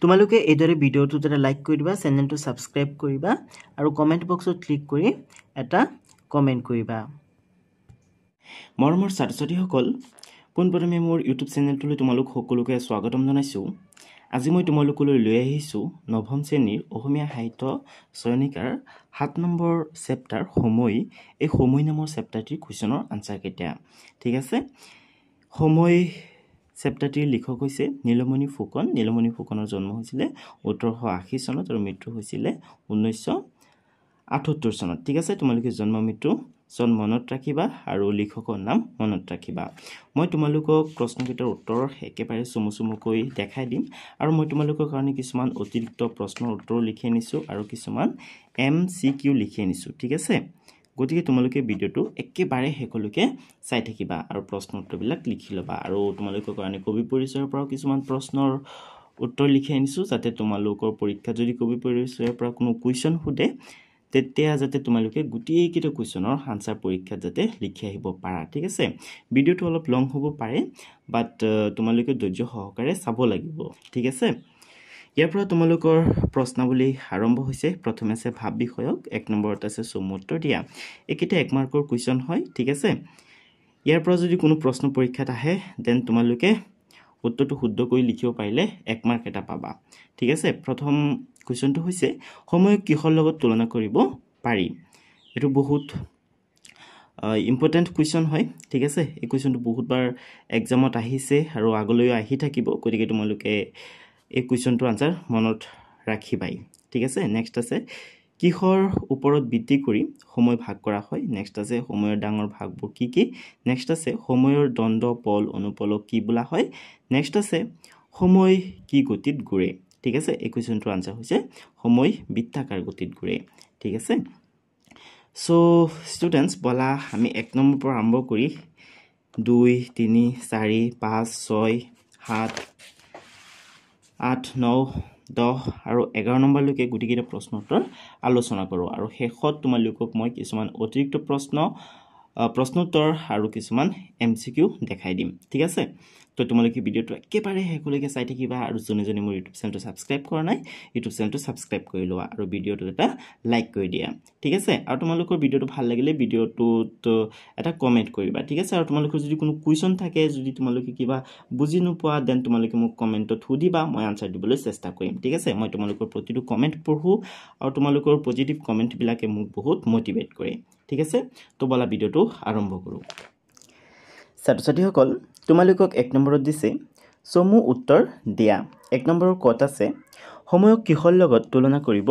তোমালোকে এইদৰে ভিডিঅ'টো এটা লাইক কৰি দিবা, চেনেলটো সাবস্ক্ৰাইব কৰিবা আৰু কমেন্ট বক্সত ক্লিক কৰি এটা কমেন্ট কৰিবা। মৰমৰ ছাত্ৰ-ছাত্ৰীসকল, পোনপ্ৰথমে মোৰ ইউটিউব চেনেলটোলৈ তোমালোক সকলোকে স্বাগতম জনাইছোঁ। আজি মই তোমালোকলৈ লৈ আহিছোঁ নৱম শ্ৰেণীৰ অসমীয়া সাহিত্য চয়নিকাৰ 7 নম্বৰ চেপ্টাৰ সময়। এই সময় নামৰ চেপ্টাৰটিৰ কুৱেশ্যনৰ আনসাৰ কেইটা। ঠিক আছে, সময় চেপ্টাৰটিৰ লিখক হৈছে নীলমণি ফুকন। নীলমণি ফুকনৰ জন্ম হৈছিলে 1880 চনত আৰু মৃত্যু হৈছিলে 1978 চনত। ঠিক আছে, তোমালোকে জন্ম মৃত্যু চন মনত ৰাখিবা আৰু লিখকৰ নাম মনত ৰাখিবা। মই তোমালোকক প্ৰশ্নকেইটাৰ উত্তৰ একেবাৰে চমুকৈ দেখাই দিম আৰু মই তোমালোকৰ কাৰণে কিছুমান অতিৰিক্ত প্ৰশ্নৰ উত্তৰ লিখি আনিছোঁ আৰু কিছুমান MCQ লিখি আনিছোঁ। ঠিক আছে, গতিকে তোমালোকে ভিডিঅ'টো একেবাৰে শেষলৈকে চাই থাকিবা আৰু প্ৰশ্ন উত্তৰবিলাক লিখি ল'বা। আৰু তোমালোকৰ কাৰণে কবি পৰিচয়ৰ পৰাও কিছুমান প্ৰশ্নৰ উত্তৰ লিখি আনিছোঁ, যাতে তোমালোকৰ পৰীক্ষাত যদি কবি পৰিচয়ৰ পৰা কোনো কুৱেশ্যন সোধে তেতিয়া যাতে তোমালোকে গোটেইকেইটা কুৱেশ্যনৰ আনসাৰ পৰীক্ষাত যাতে লিখি আহিব পাৰা। ঠিক আছে, ভিডিঅ'টো অলপ লং হ'ব পাৰে, বাট তোমালোকে ধৈৰ্য সহকাৰে চাব লাগিব। ঠিক আছে, ইয়াৰ পৰা তোমালোকৰ প্ৰশ্নাৱলী আৰম্ভ হৈছে। প্ৰথমে আছে ভাৱ বিষয়ক, 1 নম্বৰত আছে চমু উত্তৰ দিয়া। এইকেইটা 1 মাৰ্কৰ কুৱেশ্যন হয়। ঠিক আছে, ইয়াৰ পৰা যদি কোনো প্ৰশ্ন পৰীক্ষাত আহে দেন তোমালোকে উত্তৰটো শুদ্ধ কৰি লিখিব পাৰিলে 1 মাৰ্ক এটা পাবা। ঠিক আছে, প্ৰথম কুৱেশ্যনটো হৈছে সময়ক কিহৰ লগত তুলনা কৰিব পাৰি। এইটো বহুত ইম্পৰ্টেণ্ট কুৱেশ্যন হয়। ঠিক আছে, এই কুৱেশ্যনটো বহুতবাৰ এক্সামত আহিছে আৰু আগলৈও আহি থাকিব, গতিকে তোমালোকে এই কুৱেশ্যনটোৰ আনসাৰ মনত ৰাখিবাই। ঠিক আছে, নেক্সট আছে কিহৰ ওপৰত ভিত্তি কৰি সময় ভাগ কৰা হয়। নেক্সট আছে সময়ৰ ডাঙৰ ভাগবোৰ কি কি। নেক্সট আছে সময়ৰ দ্বন্দ্ব পল অনুপলক কি বোলা হয়। নেক্সট আছে সময় কি গতিত ঘূৰে। ঠিক আছে, এই কুৱেশ্যনটোৰ আনসাৰ হৈছে সময় বৃত্তাকাৰ গতিত ঘূৰে। ঠিক আছে, সো ষ্টুডেণ্টছ বলা আমি 1 নম্বৰ পৰা আৰম্ভ কৰি 2, 3, 4, 5, 6, 7, 8, 9, 10 আৰু 11 নম্বৰলৈকে গোটেইকেইটা প্ৰশ্ন উত্তৰ আলোচনা কৰোঁ আৰু শেষত তোমালোকক মই কিছুমান অতিৰিক্ত প্ৰশ্ন উত্তৰ আৰু কিছুমান MCQ দেখাই দিম। ঠিক আছে, তো তোমালোকে ভিডিঅ'টো একেবাৰে শেষলৈকে চাই থাকিবা আৰু যোনে মোৰ ইউটিউব চেনেলটো ছাবস্ক্ৰাইব কৰা নাই ইউটিউব চেনেলটো ছাবস্ক্ৰাইব কৰি লোৱা আৰু ভিডিঅ'টো এটা লাইক কৰি দিয়া। ঠিক আছে, আৰু তোমালোকৰ ভিডিঅ'টো ভাল লাগিলে ভিডিঅ'টোত এটা কমেণ্ট কৰিবা। ঠিক আছে, আৰু তোমালোকৰ যদি কোনো কুৱেশ্যন থাকে, যদি তোমালোকে কিবা বুজি নোপোৱা দেন তোমালোকে মোক কমেণ্টত সুধিবা, মই আনসাৰ দিবলৈ চেষ্টা কৰিম। ঠিক আছে, মই তোমালোকৰ প্ৰতিটো কমেণ্ট পঢ়োঁ আৰু তোমালোকৰ পজিটিভ কমেণ্টবিলাকে মোক বহুত মটিভেট কৰে। ঠিক আছে, তো বলা ভিডিঅ'টো আৰম্ভ কৰোঁ। ছাত্ৰ-ছাত্ৰীসকল, তোমালোকক 1 নম্বৰত দিছে চমু উত্তৰ দিয়া। 1 নম্বৰৰ ক'ত আছে সময়ক কিহৰ লগত তুলনা কৰিব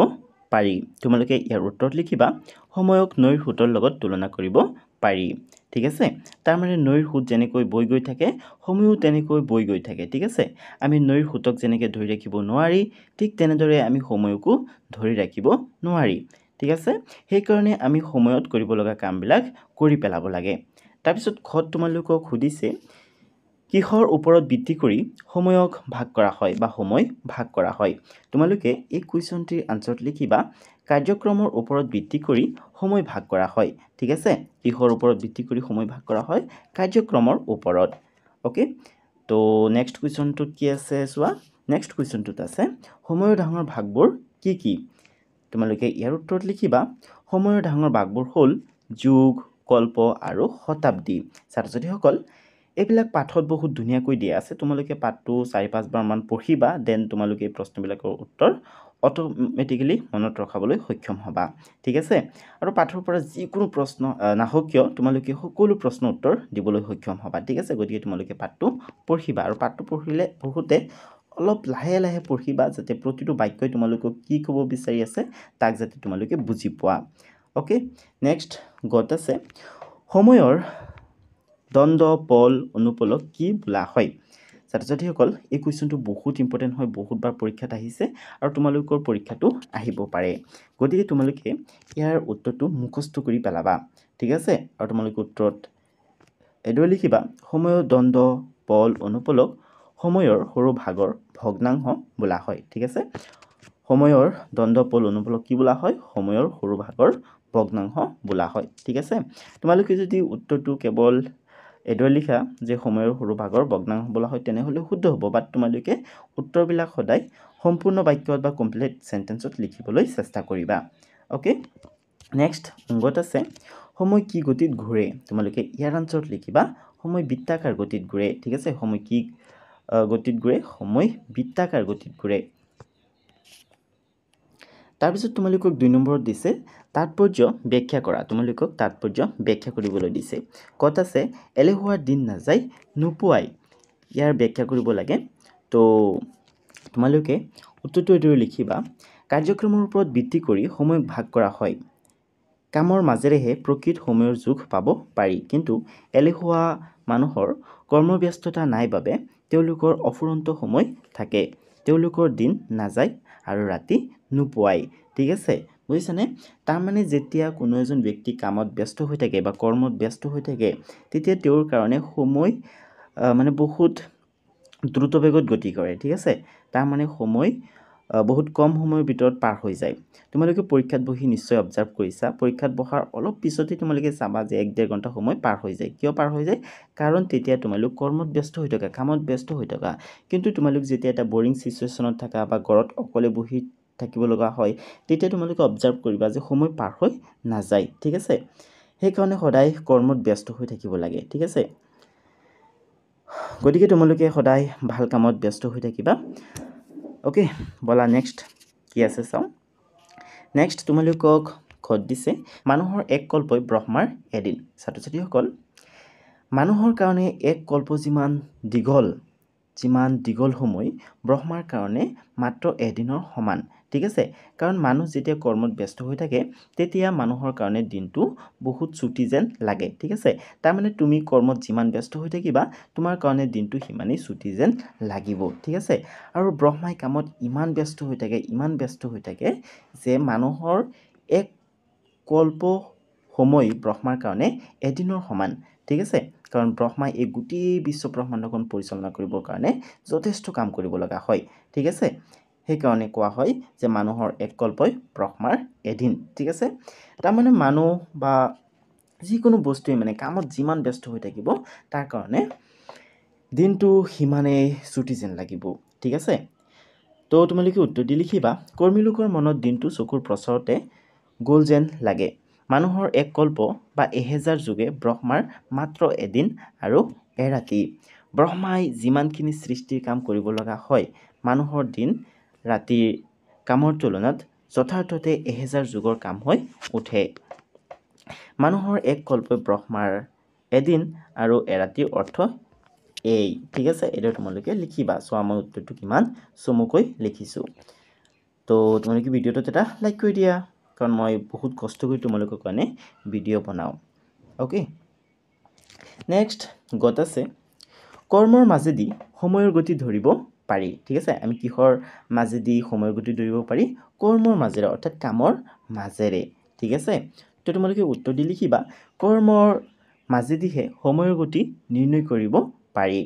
পাৰি। তোমালোকে ইয়াৰ উত্তৰত লিখিবা সময়ক নৈৰ সোঁতৰ লগত তুলনা কৰিব পাৰি। ঠিক আছে, তাৰমানে নৈৰ সোঁত যেনেকৈ বৈ গৈ থাকে সময়ো তেনেকৈ বৈ গৈ থাকে। ঠিক আছে, আমি নৈৰ সোঁতক যেনেকৈ ধৰি ৰাখিব নোৱাৰি ঠিক তেনেদৰে আমি সময়কো ধৰি ৰাখিব নোৱাৰি। ঠিক আছে, সেইকাৰণে আমি সময়ত কৰিব লগা কামবিলাক কৰি পেলাব লাগে। তাৰপিছত ঘৰত তোমালোকক সুধিছে কিহৰ ওপৰত ভিত্তি কৰি সময়ক ভাগ কৰা হয় বা সময় ভাগ কৰা হয়। তোমালোকে এই কুৱেশ্যনটিৰ আনসাৰত লিখিবা কাৰ্যক্ৰমৰ ওপৰত ভিত্তি কৰি সময় ভাগ কৰা হয়। ঠিক আছে, কিহৰ ওপৰত ভিত্তি কৰি সময় ভাগ কৰা হয়, কাৰ্যক্ৰমৰ ওপৰত। অ'কে, তো নেক্সট কুৱেশ্যনটোত কি আছে চোৱা। নেক্সট কুৱেশ্যনটোত আছে সময়ৰ ডাঙৰ ভাগবোৰ কি কি। তোমালোকে ইয়াৰ উত্তৰত লিখিবা সময়ৰ ডাঙৰ ভাগবোৰ হ'ল যুগ, কল্প আৰু শতাব্দী। ছাত্ৰ-ছাত্ৰীসকল, এইবিলাক পাঠত বহুত ধুনীয়াকৈ দিয়া আছে, তোমালোকে পাঠটো 4-5 বাৰমান পঢ়িবা দেন তোমালোকে এই প্ৰশ্নবিলাকৰ উত্তৰ অট'মেটিকেলি মনত ৰখাবলৈ সক্ষম হ'বা। ঠিক আছে, আৰু পাঠৰ পৰা যিকোনো প্ৰশ্ন নাহক কিয় তোমালোকে সকলো প্ৰশ্ন উত্তৰ দিবলৈ সক্ষম হ'বা। ঠিক আছে, গতিকে তোমালোকে পাঠটো পঢ়িবা আৰু পাঠটো পঢ়োঁতে অলপ লাহে লাহে পঢ়িবা, যাতে প্ৰতিটো বাক্যই তোমালোকক কি ক'ব বিচাৰি আছে তাক যাতে তোমালোকে বুজি পোৱা। অ'কে, নেক্সট গত আছে সময়ৰ দ্বন্দ্ব পল অনুপলক কি বোলা হয়। ছাত্ৰ-ছাত্ৰীসকল, এই কুৱেশ্যনটো বহুত ইম্পৰ্টেণ্ট হয়, বহুতবাৰ পৰীক্ষাত আহিছে আৰু তোমালোকৰ পৰীক্ষাটো আহিব পাৰে, গতিকে তোমালোকে ইয়াৰ উত্তৰটো মুখস্থ কৰি পেলাবা। ঠিক আছে, আৰু তোমালোকে উত্তৰত এইদৰে লিখিবা সময়ৰ দ্বন্দ্ব পল অনুপলক সময়ৰ সৰু ভাগৰ ভগ্নাংশ বোলা হয়। ঠিক আছে, সময়ৰ দ্বন্দ্ব পল অনুপলক কি বোলা হয়, সময়ৰ সৰু ভাগৰ ভগ্নাংশ বোলা হয়। ঠিক আছে, তোমালোকে যদি উত্তৰটো কেৱল এইদৰে লিখা যে সময়ৰ সৰু ভাগৰ ভগ্নাংশ বোলা হয় তেনেহ'লে শুদ্ধ হ'ব বাট তোমালোকে উত্তৰবিলাক সদায় সম্পূৰ্ণ বাক্যত বা কমপ্লিট সেন্টেন্সত লিখিবলৈ চেষ্টা কৰিবা ওকে নেক্সট অংগত আছে সময় কি গতিত ঘূৰে তোমালোকে ইয়াৰ আনসাৰত লিখিবা সময় বৃত্তাকাৰ গতিত ঘূৰে ঠিক আছে সময় কি গতিত ঘূৰে সময় বৃত্তাকাৰ গতিত ঘূৰে তাৰপিছত তোমালোকক 2 নম্বৰত দিছে তাৎপৰ্য ব্যাখ্যা কৰা তোমালোকক তাৎপৰ্য ব্যাখ্যা কৰিবলৈ দিছে কত আছে এলেহুৱাৰ দিন নাযায় নোপোৱাই ইয়াৰ ব্যাখ্যা কৰিব লাগে তো তোমালোকে উত্তৰটো এদৰে লিখিবা কাৰ্যক্ৰমৰ ওপৰত ভিত্তি কৰি সময় ভাগ কৰা হয় কামৰ মাজেৰেহে প্ৰকৃত সময়ৰ জোখ পাব পাৰি কিন্তু এলেহুৱা মানুহৰ কৰ্মব্যস্ততা নাই বাবে তেওঁলোকৰ অফুৰন্ত সময় থাকে তেওঁলোকৰ দিন নাযায় আৰু ৰাতি নোপোৱাই ঠিক আছে বুজিছানে তাৰ মানে যেতিয়া কোনো এজন ব্যক্তি কামত ব্যস্ত হৈ থাকে বা কৰ্মত ব্যস্ত হৈ থাকে তেতিয়া তেওঁৰ কাৰণে সময় মানে বহুত দ্ৰুত বেগত গতি কৰে ঠিক আছে তাৰ মানে সময় বহুত কম সময়ৰ ভিতৰত পাৰ হৈ যায় তোমালোকে পৰীক্ষাত বহি নিশ্চয় অবজাৰ্ভ কৰিছা পৰীক্ষাত বহাৰ অলপ পিছতে তোমালোকে চাবা যে 1.5 ঘণ্টা সময় পাৰ হৈ যায় কিয় পাৰ হৈ যায় কাৰণ তেতিয়া তোমালোক কৰ্মত ব্যস্ত হৈ থকা কামত ব্যস্ত হৈ থকা কিন্তু তোমালোক যেতিয়া এটা বৰিং সিচুৱেচনত থাকা বা ঘৰত অকলে বহি থাকিব লগা হয় তেতিয়া তোমালোকে অবজাৰ্ভ কৰিবা যে সময় পাৰ হৈ নাযায় ঠিক আছে সেইকাৰণে সদায় কৰ্মত ব্যস্ত হৈ থাকিব লাগে ঠিক আছে গতিকে তোমালোকে সদায় ভাল কামত ব্যস্ত হৈ থাকিবা ওকে বলা নেক্সট কি আছে চাও নেক্সট তোমালোকক খত দিছে মানুহৰ এক কল্পই ব্ৰহ্মাৰ এদিন ছাত্ৰ-ছাত্ৰীসকল মানুহৰ কাৰণে এক কল্প যিমান দীঘল সময় ব্ৰহ্মাৰ কাৰণে মাত্ৰ এদিনৰ সমান ঠিক আছে কাৰণ মানুহ যেতিয়া কৰ্মত ব্যস্ত হৈ থাকে তেতিয়া মানুহৰ কাৰণে দিনটো বহুত ছুটি যেন লাগে ঠিক আছে তাৰ মানে তুমি কৰ্মত যিমান ব্যস্ত হৈ থাকিবা তোমাৰ কাৰণে দিনটো সিমানেই ছুটি যেন লাগিব ঠিক আছে আৰু ব্ৰহ্মাই কামত ইমান ব্যস্ত হৈ থাকে যে মানুহৰ এক কল্প সময় ব্ৰহ্মাৰ কাৰণে এদিনৰ সমান ঠিক আছে কাৰণ ব্ৰহ্মাই এই গোটেই বিশ্ব ব্ৰহ্মাণ্ডখন পৰিচালনা কৰিবৰ কাৰণে যথেষ্ট কাম কৰিব লগা হয় ঠিক আছে সেইকাৰণে কোৱা হয় যে মানুহৰ এক কল্পই ব্ৰহ্মাৰ এদিন ঠিক আছে তাৰ মানে মানুহ বা যিকোনো বস্তুৱে মানে কামত যিমান ব্যস্ত হৈ থাকিব তাৰ কাৰণে দিনটো সিমানেই ছুটি যেন লাগিব ঠিক আছে তো তোমালোকে উত্তৰ দি লিখিবা কৰ্মী লোকৰ মনত দিনটো চকুৰ প্ৰচাৰতে গ'ল যেন লাগে মানুহৰ এক কল্প বা 1000 যুগে ব্ৰহ্মাৰ মাত্ৰ এদিন আৰু এৰাতি ব্ৰহ্মাই যিমানখিনি সৃষ্টিৰ কাম কৰিব লগা হয় মানুহৰ দিন ৰাতিৰ কামৰ তুলনাত যথাৰ্থতে 1000 যুগৰ কাম হৈ উঠে মানুহৰ এক কল্পই ব্ৰহ্মাৰ এদিন আৰু এৰাতিৰ অৰ্থ এই ঠিক আছে এটা তোমালোকে লিখিবা সো আমাৰ উত্তৰটো কিমান চমুকৈ লিখিছোঁ তো তোমালোকে ভিডিঅ'টোত এটা লাইক কৰি দিয়া কাৰণ মই বহুত কষ্ট কৰি তোমালোকৰ কাৰণে ভিডিঅ' বনাওঁ ওকে নেক্সট গত আছে কৰ্মৰ মাজেদি সময়ৰ গতি ধৰিব পাৰি ঠিক আছে আমি কিহৰ মাজেদি সময়ৰ গতি ধৰিব পাৰি কৰ্মৰ মাজেৰে অৰ্থাৎ কামৰ মাজেৰে ঠিক আছে তো তোমালোকে উত্তৰ দি লিখিবা কৰ্মৰ মাজেদিহে সময়ৰ গতি নিৰ্ণয় কৰিব পাৰি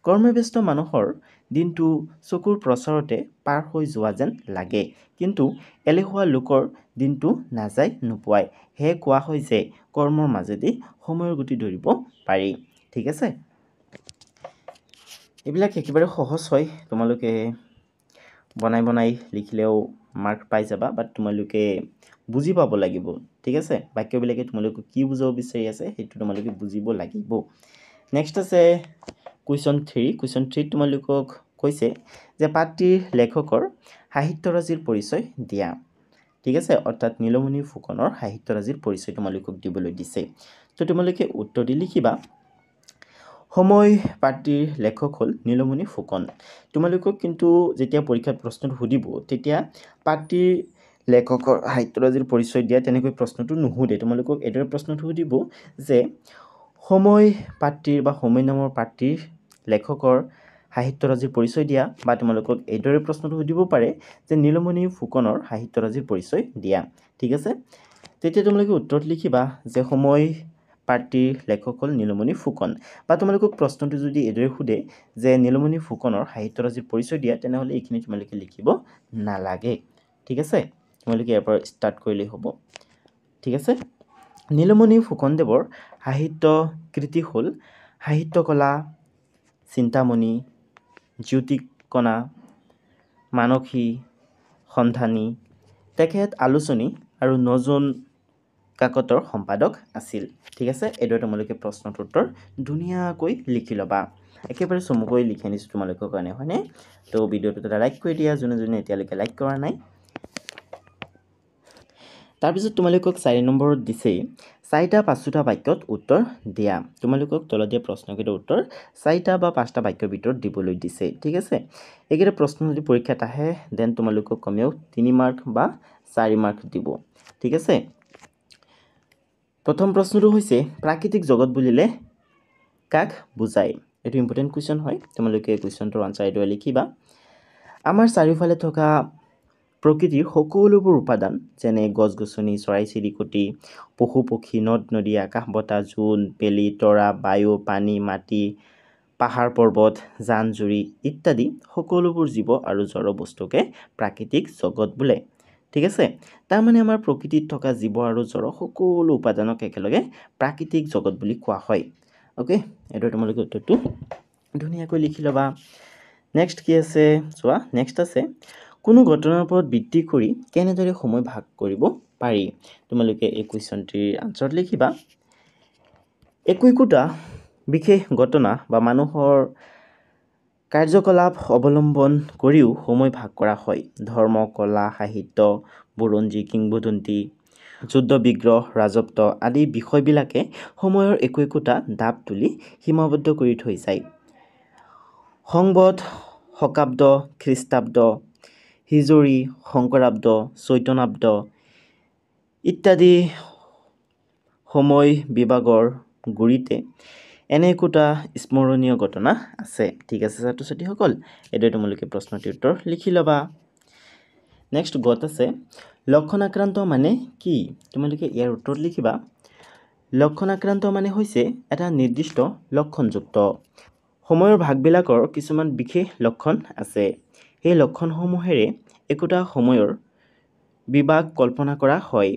কৰ্মব্যস্ত মানুহৰ দিনটো চকুৰ প্ৰচাৰতে পাৰ হৈ যোৱা যেন লাগে কিন্তু এলেহুৱা লোকৰ দিনটো নাযায় নোপোৱাই হে কোৱা হয় যে কৰ্মৰ মাজেদি সময়ৰ গতি ধৰিব পাৰি ঠিক আছে এইবিলাক একেবাৰে সহজ হয় তোমালোকে বনাই লিখিলেও মাৰ্ক পাই যাবা বাট তোমালোকে বুজি পাব লাগিব ঠিক আছে বাক্যবিলাকে তোমালোকে কি বুজাব বিচাৰি আছে সেইটো তোমালোকে বুজিব লাগিব নেক্সট আছে কুৱেশ্যন 3 তোমালোকক কৈছে যে পাঠটিৰ লেখকৰ সাহিত্যৰাজিৰ পৰিচয় দিয়া ঠিক আছে অৰ্থাৎ নীলমণি ফুকনৰ সাহিত্যৰাজিৰ পৰিচয় তোমালোকক দিবলৈ দিছে তো তোমালোকে উত্তৰ দি লিখিবা সময় পাঠটিৰ লেখক হ'ল নীলমণি ফুকন তোমালোকক কিন্তু যেতিয়া পৰীক্ষাত প্ৰশ্নটো সুধিব তেতিয়া পাঠটিৰ লেখকৰ সাহিত্যৰাজিৰ পৰিচয় দিয়া তেনেকৈ প্ৰশ্নটো নুসুধে তোমালোকক এদৰে প্ৰশ্নটো সুধিব যে সময় পাঠটিৰ বা সময় নামৰ পাঠটিৰ লেখকৰ সাহিত্যৰাজিৰ পৰিচয় দিয়া বা তোমালোকক এইদৰে প্ৰশ্নটো সুধিব পাৰে যে নীলমণি ফুকনৰ সাহিত্যৰাজিৰ পৰিচয় দিয়া ঠিক আছে তেতিয়া তোমালোকে উত্তৰত লিখিবা যে সময় পাঠটিৰ লেখক হ'ল নীলমণি ফুকন বা তোমালোকক প্ৰশ্নটো যদি এইদৰে সুধে যে নীলমণি ফুকনৰ সাহিত্যৰাজিৰ পৰিচয় দিয়া তেনেহ'লে এইখিনি তোমালোকে লিখিব নালাগে ঠিক আছে তোমালোকে ইয়াৰ পৰা ষ্টাৰ্ট কৰিলেই হ'ব ঠিক আছে নীলমণি ফুকনদেৱৰ সাহিত্য কৃতি হ'ল সাহিত্যকলা, চিন্তামণি, জ্যোতিকণা, মানসী, সন্ধানী। তেখেত আলোচনী আৰু নজন কাকতৰ সম্পাদক আছিল। ঠিক আছে, এইদৰে তোমালোকে প্ৰশ্নটোৰ উত্তৰ ধুনীয়াকৈ লিখি ল'বা। একেবাৰে চমুকৈ লিখি আনিছোঁ তোমালোকৰ কাৰণে, হয়নে? তো ভিডিঅ'টো এটা লাইক কৰি দিয়া, যোনে যোনে এতিয়ালৈকে লাইক কৰা নাই। তাৰপিছত তোমালোকক 4 নম্বৰত দিছেই 4টা 5টা বাক্যত উত্তৰ দিয়া। তোমালোকক তলত দিয়া প্ৰশ্নকেইটাৰ উত্তৰ 4টা বা 5টা বাক্যৰ ভিতৰত দিবলৈ দিছে। ঠিক আছে, এইকেইটা প্ৰশ্ন যদি পৰীক্ষাত আহে দেন তোমালোকক কমেও 3 মাৰ্ক বা 4 মাৰ্ক দিব। ঠিক আছে, প্ৰথম প্ৰশ্নটো হৈছে প্ৰাকৃতিক জগত বুলিলে কাক বুজায়? এইটো ইম্পৰ্টেণ্ট কুৱেশ্যন হয়, তোমালোকে কুৱেশ্যনটোৰ আনচাৰ এইদৰে লিখিবা। আমাৰ চাৰিওফালে থকা প্ৰকৃতিৰ সকলোবোৰ উপাদান যেনে গছ গছনি, চৰাই চিৰিকটি, পশু পক্ষী, নদ নদী, আকাশ বতাহ, জোন বেলি, তৰা, বায়ু, পানী, মাটি, পাহাৰ পৰ্বত, জান জুৰি ইত্যাদি সকলোবোৰ জীৱ আৰু জড় বস্তুকে প্ৰাকৃতিক জগত বোলে। ঠিক আছে, তাৰমানে আমাৰ প্ৰকৃতিত থকা জীৱ আৰু জড় সকলো উপাদানক একেলগে প্ৰাকৃতিক জগত বুলি কোৱা হয়। অ'কে, এইদৰে তোমালোকে উত্তৰটো ধুনীয়াকৈ লিখি ল'বা। নেক্সট কি আছে চোৱা, নেক্সট আছে কোনো ঘটনাৰ ওপৰত ভিত্তি কৰি কেনেদৰে সময় ভাগ কৰিব পাৰি? তোমালোকে এই কুৱেশ্যনটিৰ আনচাৰত লিখিবা। একোটা বিশেষ ঘটনা বা মানুহৰ কাৰ্যকলাপ অৱলম্বন কৰিও সময় ভাগ কৰা হয়। ধৰ্ম, কলা, সাহিত্য, বুৰঞ্জী, কিংবদন্তি, যুদ্ধ বিগ্ৰহ, ৰাজত্ব আদি বিষয়বিলাকে সময়ৰ একোটা দাব তুলি সীমাবদ্ধ কৰি থৈ যায়। সংবত, শকাব্দ, খ্ৰীষ্টাব্দ, হিজৰী, শংকৰাব্দ, চৈতনাব্দ ইত্যাদি সময় বিভাগৰ গুৰিতে এনে একোটা স্মৰণীয় ঘটনা আছে। ঠিক আছে ছাত্ৰ ছাত্ৰীসকল, এইদৰে তোমালোকে প্ৰশ্নটিৰ উত্তৰ লিখি ল'বা। নেক্সট গত আছে লক্ষণাক্ৰান্ত মানে কি? তোমালোকে ইয়াৰ উত্তৰত লিখিবা। লক্ষণাক্ৰান্ত মানে হৈছে এটা নিৰ্দিষ্ট লক্ষণযুক্ত সময়ৰ ভাগবিলাকৰ কিছুমান বিশেষ লক্ষণ আছে। সেই লক্ষণসমূহেৰে একোটা সময়ৰ বিভাগ কল্পনা কৰা হয়।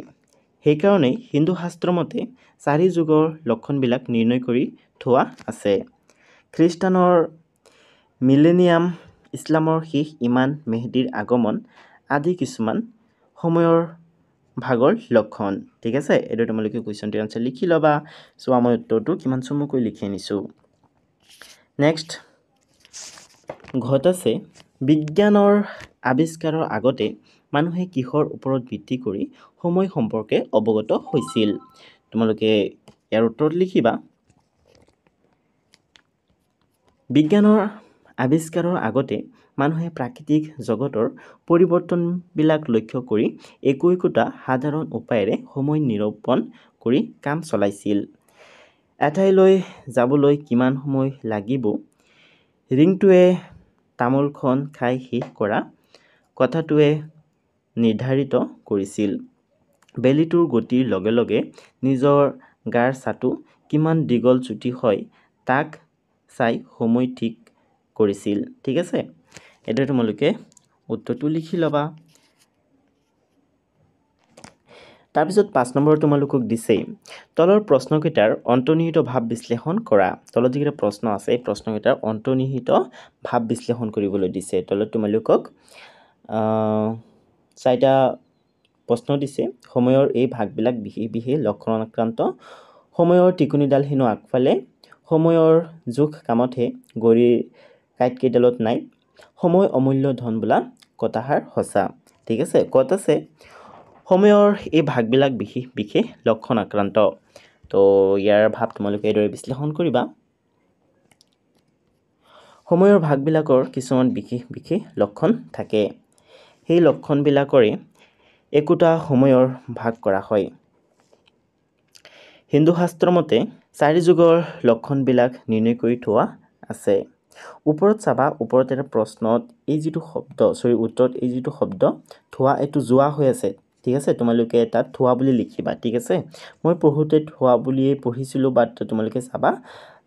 সেইকাৰণেই হিন্দু শাস্ত্ৰ মতে 4 যুগৰ লক্ষণবিলাক নিৰ্ণয় কৰি থোৱা আছে। খ্ৰীষ্টানৰ মিলেনিয়াম, ইছলামৰ শেষ ইমান মেহদীৰ আগমন আদি কিছুমান সময়ৰ ভাগৰ লক্ষণ। ঠিক আছে, এইদৰে তোমালোকে কুৱেশ্যনটিৰ আনচাৰ লিখি ল'বা। চোৱা মই উত্তৰটো কিমান চমুকৈ লিখি আনিছোঁ। নেক্সট ঘট আছে বিজ্ঞানৰ আৱিষ্কাৰৰ আগতে মানুহে কিহৰ ওপৰত ভিত্তি কৰি সময় সম্পৰ্কে অৱগত হৈছিল? তোমালোকে ইয়াৰ উত্তৰত লিখিবা। বিজ্ঞানৰ আৱিষ্কাৰৰ আগতে মানুহে প্ৰাকৃতিক জগতৰ পৰিৱৰ্তনবিলাক লক্ষ্য কৰি একোটা সাধাৰণ উপায়েৰে সময় নিৰূপণ কৰি কাম চলাইছিল। এঠাইলৈ যাবলৈ কিমান সময় লাগিব, ৰিংটোৱে তামোলখন খাই শেষ কৰা কথাটোৱে নিৰ্ধাৰিত কৰিছিল। বেলিটোৰ গতিৰ লগে লগে নিজৰ গাৰ ছাটো কিমান দীঘল চুটি হয় তাক চাই সময় ঠিক কৰিছিল। ঠিক আছে, এইদৰে তোমালোকে উত্তৰটো লিখি ল'বা। তাৰপিছত 5 নম্বৰত তোমালোকক দিছেই তলৰ প্ৰশ্নকেইটাৰ অন্তৰ্নিহিত ভাৱ বিশ্লেষণ কৰা। তলত যিকেইটা প্ৰশ্ন আছে এই প্ৰশ্নকেইটাৰ অন্তৰ্নিহিত ভাৱ বিশ্লেষণ কৰিবলৈ দিছে। তলত তোমালোকক 4টা প্ৰশ্ন দিছে। সময়ৰ এই ভাগবিলাক বিশেষ বিশেষ লক্ষণাক্ৰান্ত, সময়ৰ টিকনিডাল হেনো আগফালে, সময়ৰ জোখ কামতহে ঘড়ীৰ কাঁইটকেইডালত নাই, সময় অমূল্য ধন বোলা কথাষাৰ সঁচা। ঠিক আছে, ক'ত আছে সময়ৰ এই ভাগবিলাক বিশেষ বিশেষ লক্ষণাক্ৰান্ত। তো ইয়াৰ ভাৱ তোমালোকে এইদৰে বিশ্লেষণ কৰিবা। সময়ৰ ভাগবিলাকৰ কিছুমান বিশেষ বিশেষ লক্ষণ থাকে। সেই লক্ষণবিলাকৰে একোটা সময়ৰ ভাগ কৰা হয়। হিন্দু শাস্ত্ৰ মতে 4 যুগৰ লক্ষণবিলাক নিৰ্ণয় কৰি থোৱা আছে। ওপৰত চাবা, ওপৰত এটা প্ৰশ্নত এই যিটো শব্দ উত্তৰত এই যিটো শব্দ থোৱা, এইটো যোৱা হৈ আছে। ঠিক আছে, তোমালোকে তাত থোৱা বুলি লিখিবা। ঠিক আছে, মই পঢ়োঁতে থোৱা বুলিয়েই পঢ়িছিলোঁ, বাট তোমালোকে চাবা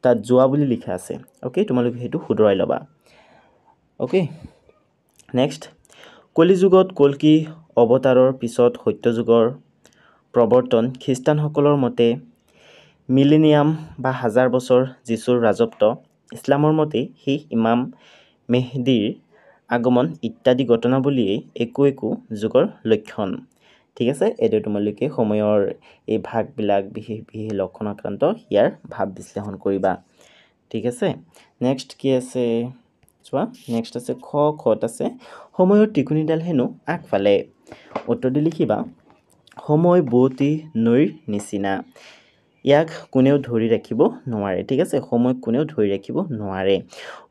তাত যোৱা বুলি লিখা আছে। অ'কে, তোমালোকে সেইটো শুধৰাই ল'বা। অ'কে, নেক্সট কলিযুগত কল্কি অৱতাৰৰ পিছত সত্যযুগৰ প্ৰৱৰ্তন। খ্ৰীষ্টানসকলৰ মতে মিলেনিয়াম বা 1000 বছৰ যীশুৰ ৰাজত্ব, ইছলামৰ মতে সেই ইমাম মেহদিৰ আগমন ইত্যাদি ঘটনাৱলীয়ে একো যুগৰ লক্ষণ। ঠিক আছে, এইটো তোমালোকে সময়ৰ এই ভাগবিলাক বিশেষ লক্ষণাক্ৰান্ত ইয়াৰ ভাৱ বিশ্লেষণ কৰিবা। ঠিক আছে, নেক্সট কি আছে চোৱা, নেক্সট আছে খত আছে সময়ৰ টিকনিডাল হেনো আগফালে। উত্তৰটো লিখিবা সময় বোৱতী নৈৰ নিচিনা, ইয়াক কোনেও ধৰি ৰাখিব নোৱাৰে। ঠিক আছে, সময়ক কোনেও ধৰি ৰাখিব নোৱাৰে।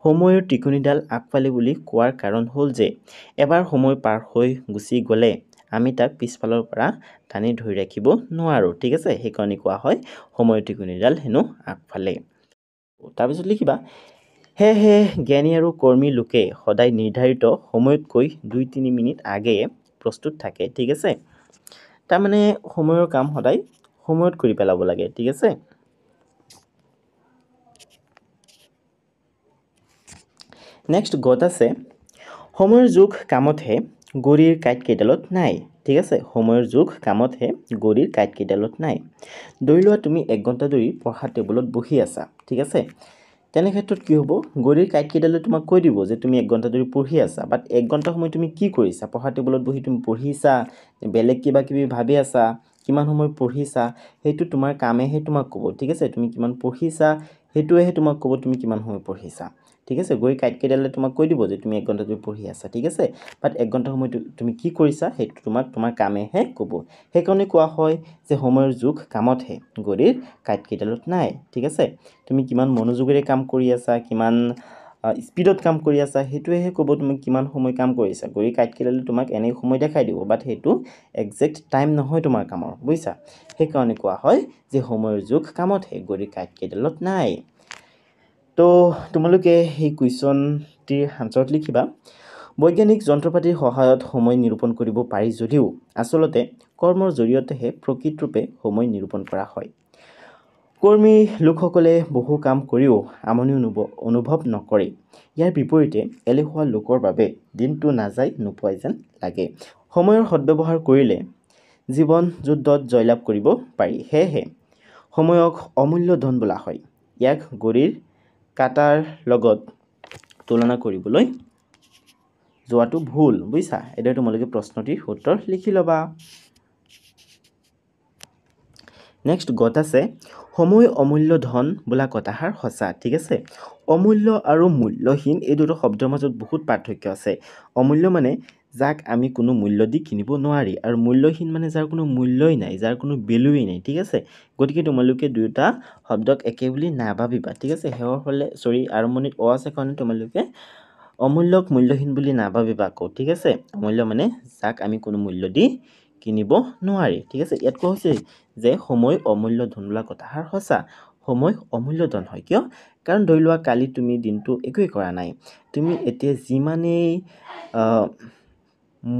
সময়ৰ টিকনিডাল আগফালে বুলি কোৱাৰ কাৰণ হ'ল যে এবাৰ সময় পাৰ হৈ গুচি গ'লে আমি তাক পিছফালৰ পৰা টানি ধৰি ৰাখিব নোৱাৰোঁ। ঠিক আছে, সেইকাৰণে কোৱা হয় সময়ৰ টিকনিডাল হেনো আগফালে। তাৰপিছত লিখিবা সেয়েহে জ্ঞানী আৰু কৰ্মী লোকে সদায় নিৰ্ধাৰিত সময়তকৈ 2-3 মিনিট আগেয়ে প্ৰস্তুত থাকে। ঠিক আছে, তাৰমানে সময়ৰ কাম সদায় সময়ত কৰি পেলাব লাগে। ঠিক আছে, নেক্সট গত আছে সময়ৰ যোগ কামতহে গড়ীৰ কাঁইট কেইডালত নাই। ঠিক আছে, সময়ৰ যোগ কামতহে গড়ীৰ কাঁইট কেইডালত নাই। ধৰি লোৱা তুমি 1 ঘণ্টা ধৰি পঢ়া টেবুলত বহি আছা। ঠিক আছে, তেনে ক্ষেত্ৰত কি হ'ব, গড়ীৰ কাঁইট কেইডালে তোমাক কৈ দিব যে তুমি 1 ঘণ্টা ধৰি পঢ়ি আছা, বাট 1 ঘণ্টা সময় তুমি কি কৰিছা? পঢ়া টেবুলত বহি তুমি পঢ়িছা, বেলেগ কিবা কিবি ভাবি আছা, কিমান সময় পঢ়িছা সেইটো তোমাৰ কামেহে তোমাক ক'ব। ঠিক আছে, তুমি কিমান পঢ়িছা সেইটোৱেহে তোমাক ক'ব তুমি কিমান সময় পঢ়িছা। ঠিক আছে, গড়ীৰ কাঁইট কেইডালে তোমাক কৈ দিব যে তুমি 1 ঘণ্টা ধৰি পঢ়ি আছা। ঠিক আছে, বাট 1 ঘণ্টা সময় তুমি কি কৰিছা সেইটো তোমাৰ কামেহে ক'ব। সেইকাৰণে কোৱা হয় যে সময়ৰ যোগ কামতহে গড়ীৰ কাঁইট কেইডালত নাই। ঠিক আছে, তুমি কিমান মনোযোগেৰে কাম কৰি আছা, কিমান স্পীডত কাম কৰি আছা সেইটোৱেহে ক'ব তুমি কিমান সময় কাম কৰিছা। গড়ীৰ কাঁইট কেইডালে তোমাক এনেই সময় দেখাই দিব, বাট সেইটো একজেক্ট টাইম নহয় তোমাৰ কামৰ, বুজিছা। সেইকাৰণে কোৱা হয় যে সময়ৰ যোগ কামতহে গড়ীৰ কাঁইট কেইডালত নাই। তো তোমালোকে সেই কুৱেশ্যনটিৰ আনচাৰত লিখিবা বৈজ্ঞানিক যন্ত্ৰপাতিৰ সহায়ত সময় নিৰূপণ কৰিব পাৰি যদিও আচলতে কৰ্মৰ জৰিয়তেহে প্ৰকৃত ৰূপে সময় নিৰূপণ কৰা হয়। কৰ্মী লোকসকলে বহু কাম কৰিও আমনি অনুভৱ নকৰে। ইয়াৰ বিপৰীতে এলেহুৱা লোকৰ বাবে দিনটো নাযায় নোপোৱাই যেন লাগে। সময়ৰ সদ্ব্যৱহাৰ কৰিলে জীৱন যুদ্ধত জয়লাভ কৰিব পাৰি। সেয়েহে সময়ক অমূল্য ধন বোলা হয়। ইয়াক ঘড়ীৰ কাঁটাৰ লগত তুলনা কৰিবলৈ যোৱাটো ভুল, বুজিছা। এতিয়া তোমালোকে প্ৰশ্নটিৰ উত্তৰ লিখি ল'বা। নেক্সট গত আছে সময় অমূল্য ধন বোলা কথাষাৰ সঁচা। ঠিক আছে, অমূল্য আৰু মূল্যহীন এই দুটা শব্দৰ মাজত বহুত পাৰ্থক্য আছে। অমূল্য মানে যাক আমি কোনো মূল্য দি কিনিব নোৱাৰি, আৰু মূল্যহীন মানে যাৰ কোনো মূল্যই নাই, যাৰ কোনো ভেলুৱেই নাই। ঠিক আছে, গতিকে তোমালোকে দুয়োটা শব্দক একে বুলি নাভাবিবা। ঠিক আছে, সেৱাৰ হ'লে আৰম্ভণিত অ আছে কাৰণে তোমালোকে অমূল্যক মূল্যহীন বুলি নাভাবিবা আকৌ। ঠিক আছে, অমূল্য মানে যাক আমি কোনো মূল্য দি কিনিব নোৱাৰি। ঠিক আছে, ইয়াত কোৱা হৈছে যে সময় অমূল্য ধন বোলা কথাষাৰ সঁচা। সময় অমূল্য ধন হয় কিয়? কাৰণ ধৰি লোৱা কালি তুমি দিনটো একোৱেই কৰা নাই, তুমি এতিয়া যিমানেই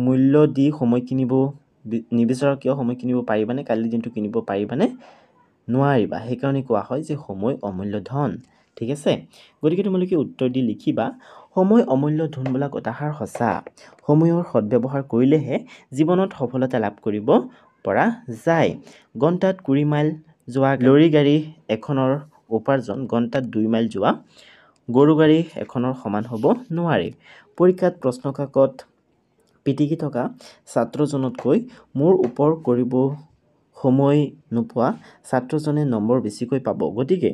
মূল্য দি সময় কিনিব নিবিচাৰা কিয় সময় কিনিব পাৰিবানে? কালিৰ দিনটো কিনিব পাৰিবানে? নোৱাৰিবা। সেইকাৰণে কোৱা হয় যে সময় অমূল্য ধন। ঠিক আছে, গতিকে তোমালোকে উত্তৰ দি লিখিবা সময় অমূল্য ধন বোলা কথাষাৰ সঁচা। সময়ৰ সদ্ব্যৱহাৰ কৰিলেহে জীৱনত সফলতা লাভ কৰিব পৰা যায়। ঘণ্টাত 20 মাইল যোৱা লৰি গাড়ী এখনৰ উপাৰ্জন ঘণ্টাত 2 মাইল যোৱা গৰু গাড়ী এখনৰ সমান হ'ব নোৱাৰে। পৰীক্ষাত প্ৰশ্নকাকত পিটিকি থকা ছাত্ৰজনতকৈ মোৰ ওপৰ কৰিব সময় নোপোৱা ছাত্ৰজনে নম্বৰ বেছিকৈ পাব। গতিকে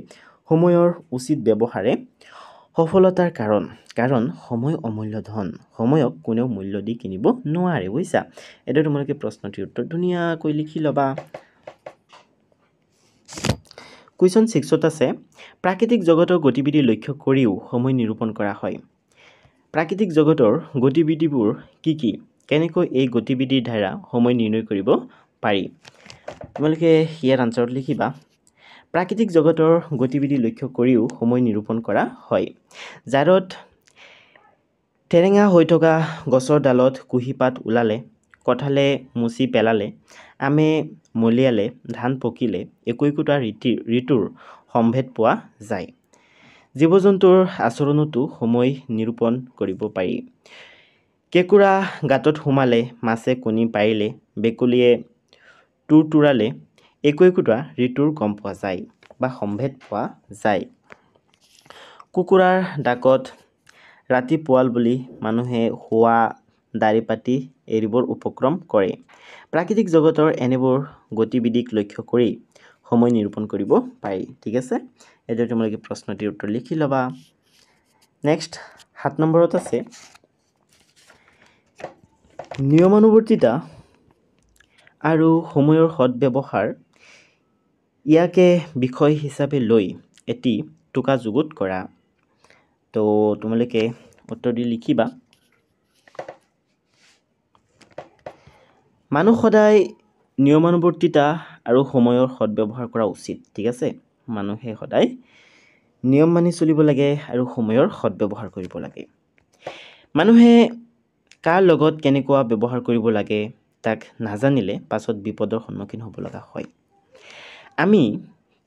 সময়ৰ উচিত ব্যৱহাৰে সফলতাৰ কাৰণ সময় অমূল্য ধন। সময়ক কোনেও মূল্য দি কিনিব নোৱাৰে, বুজিছা। এতিয়া তোমালোকে প্ৰশ্নটিৰ উত্তৰ ধুনীয়াকৈ লিখি ল'বা। কুৱেশ্যন 6 আছে প্ৰাকৃতিক জগতৰ গতিবিধি লক্ষ্য কৰিও সময় নিৰূপণ কৰা হয়। প্ৰাকৃতিক জগতৰ গতিবিধিবোৰ কি কি? কেনেকৈ এই গতিবিধিৰ দ্বাৰা সময় নিৰ্ণয় কৰিব পাৰি? তোমালোকে ইয়াৰ আনচাৰত লিখিবা প্ৰাকৃতিক জগতৰ গতিবিধি লক্ষ্য কৰিও সময় নিৰূপণ কৰা হয়। জাৰত ঠেৰেঙা হৈ থকা গছৰ ডালত কুঁহিপাত ওলালে, কঁঠালে মুচি পেলালে, আমে মলিয়ালে, ধান পকিলে একো-একোটা ঋতুৰ সম্ভেদ পোৱা যায়। জীৱ-জন্তুৰ আচৰণতো সময় নিৰূপণ কৰিব পাৰি। কেঁকুৰা গাঁতত সোমালে, মাছে কণী পাৰিলে, ভেকুলীয়ে তুৰতুৰালে একো-একোটা ঋতুৰ গম পোৱা যায়। বা সম্ভেদ পোৱা যায় কুকুৰাৰ ডাকত ৰাতি পুৱাল বুলি মানুহে হোৱা দাৰি পাতি এৰিবৰ উপক্ৰম কৰে প্ৰাকৃতিক জগতৰ এনেবোৰ গতিবিধিক লক্ষ্য কৰি সময় নিৰূপণ কৰিব পাৰি ঠিক আছে এইটো তোমালোকে প্ৰশ্নটিৰ উত্তৰ লিখি লবা নেক্সট 7 নম্বৰত আছে নিয়মানুৱৰ্তিতা আৰু সময়ৰ সৎব্যৱহাৰ ইয়াকে বিষয় হিচাপে লৈ এটি টুকা যুগুত কৰা তো তোমালোকে উত্তৰ দি লিখিবা মানুহ সদায় নিয়মানুৱৰ্তিতা আৰু সময়ৰ সৎব্যৱহাৰ কৰা উচিত ঠিক আছে মানুহে সদায় নিয়ম মানি চলিব লাগে আৰু সময়ৰ সৎব্যৱহাৰ কৰিব লাগে মানুহে কাৰ লগত কেনেকুৱা ব্যৱহাৰ কৰিব লাগে তাক নাজানিলে পাছত বিপদৰ সন্মুখীন হ'ব লগা হয় আমি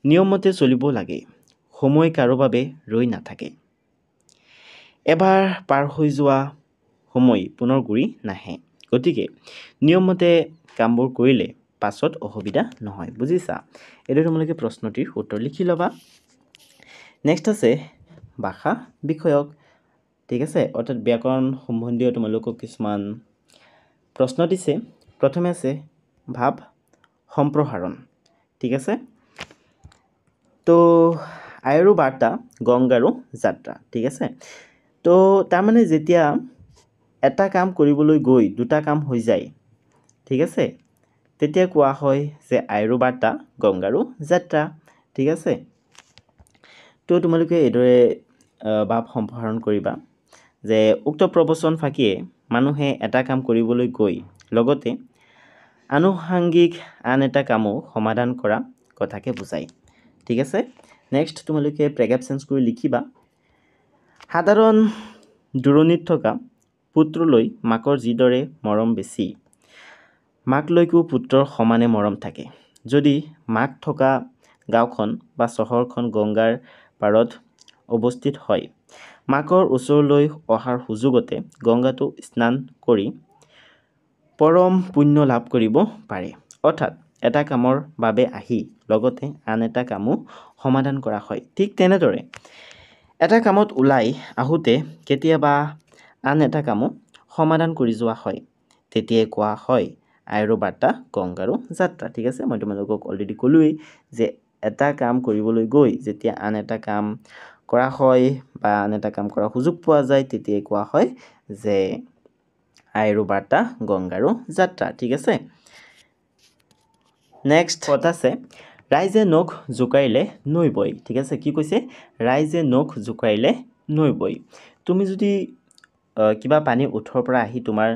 নিয়মমতে চলিব লাগে সময় কাৰো বাবে ৰৈ নাথাকে এবাৰ পাৰ হৈ যোৱা সময় পুনৰ ঘূৰি নাহে গতিকে নিয়মমতে কামবোৰ কৰিলে পাছত অসুবিধা নহয় বুজিছা এইটো তোমালোকে প্ৰশ্নটিৰ উত্তৰ লিখি ল'বা নেক্সট আছে ভাষা বিষয়ক ঠিক আছে অৰ্থাৎ ব্যাকৰণ সম্বন্ধীয় তোমালোকক কিছুমান প্ৰশ্ন দিছে প্ৰথমে আছে ভাৱ সম্প্ৰসাৰণ ঠিক আছে তো আয়ৰু বাৰ্তা গংগাৰো যাত্ৰা ঠিক আছে তো তাৰমানে যেতিয়া এটা কাম কৰিবলৈ গৈ দুটা কাম হৈ যায় ঠিক আছে তেতিয়া কোৱা হয় যে আয়ৰু বাৰ্তা গংগাৰো যাত্ৰা ঠিক আছে তো তোমালোকে এইদৰে ভাৱ সম্প্ৰসাৰণ কৰিবা যে উক্ত প্ৰবচন ফাঁকিয়ে মানুহে এটা কাম কৰিবলৈ গৈ লগতে আনুষাংগিক আন এটা কামো সমাধান কৰা কথাকে বুজায় ঠিক আছে নেক্সট তোমালোকে প্ৰেগেপ চেঞ্জ কৰি লিখিবা সাধাৰণ দূৰণিত থকা পুত্ৰলৈ মাকৰ যিদৰে মৰম বেছি মাকলৈকো পুত্ৰৰ সমানে মৰম থাকে যদি মাক থকা গাঁওখন বা চহৰখন গংগাৰ পাৰত অৱস্থিত হয় মাকৰ ওচৰলৈ অহাৰ সুযোগতে গংগাটো স্নান কৰি পৰম পুণ্য লাভ কৰিব পাৰে অৰ্থাৎ এটা কামৰ বাবে আহি লগতে আন এটা কামো সমাধান কৰা হয় ঠিক তেনেদৰে এটা কামত ওলাই আহোঁতে কেতিয়াবা আন এটা কামো সমাধান কৰি যোৱা হয় তেতিয়াই কোৱা হয় আয়ৰু বাৰ্তা গংগাৰো যাত্ৰা ঠিক আছে মই তোমালোকক অলৰেডি ক'লোৱেই যে এটা কাম কৰিবলৈ গৈ যেতিয়া আন এটা কাম কৰা হয় বা আন এটা কাম কৰাৰ সুযোগ পোৱা যায় তেতিয়াই কোৱা হয় যে আয়ৰু বাৰ্তা গংগাৰো যাত্ৰা ঠিক আছে নেক্সট কথা আছে ৰাইজে নখ জোকাৰিলে নৈ বয় ঠিক আছে কি কৈছে ৰাইজে নখ জোকাৰিলে নৈ বয় তুমি যদি কিবা পানী উঠৰ পৰা আহি তোমাৰ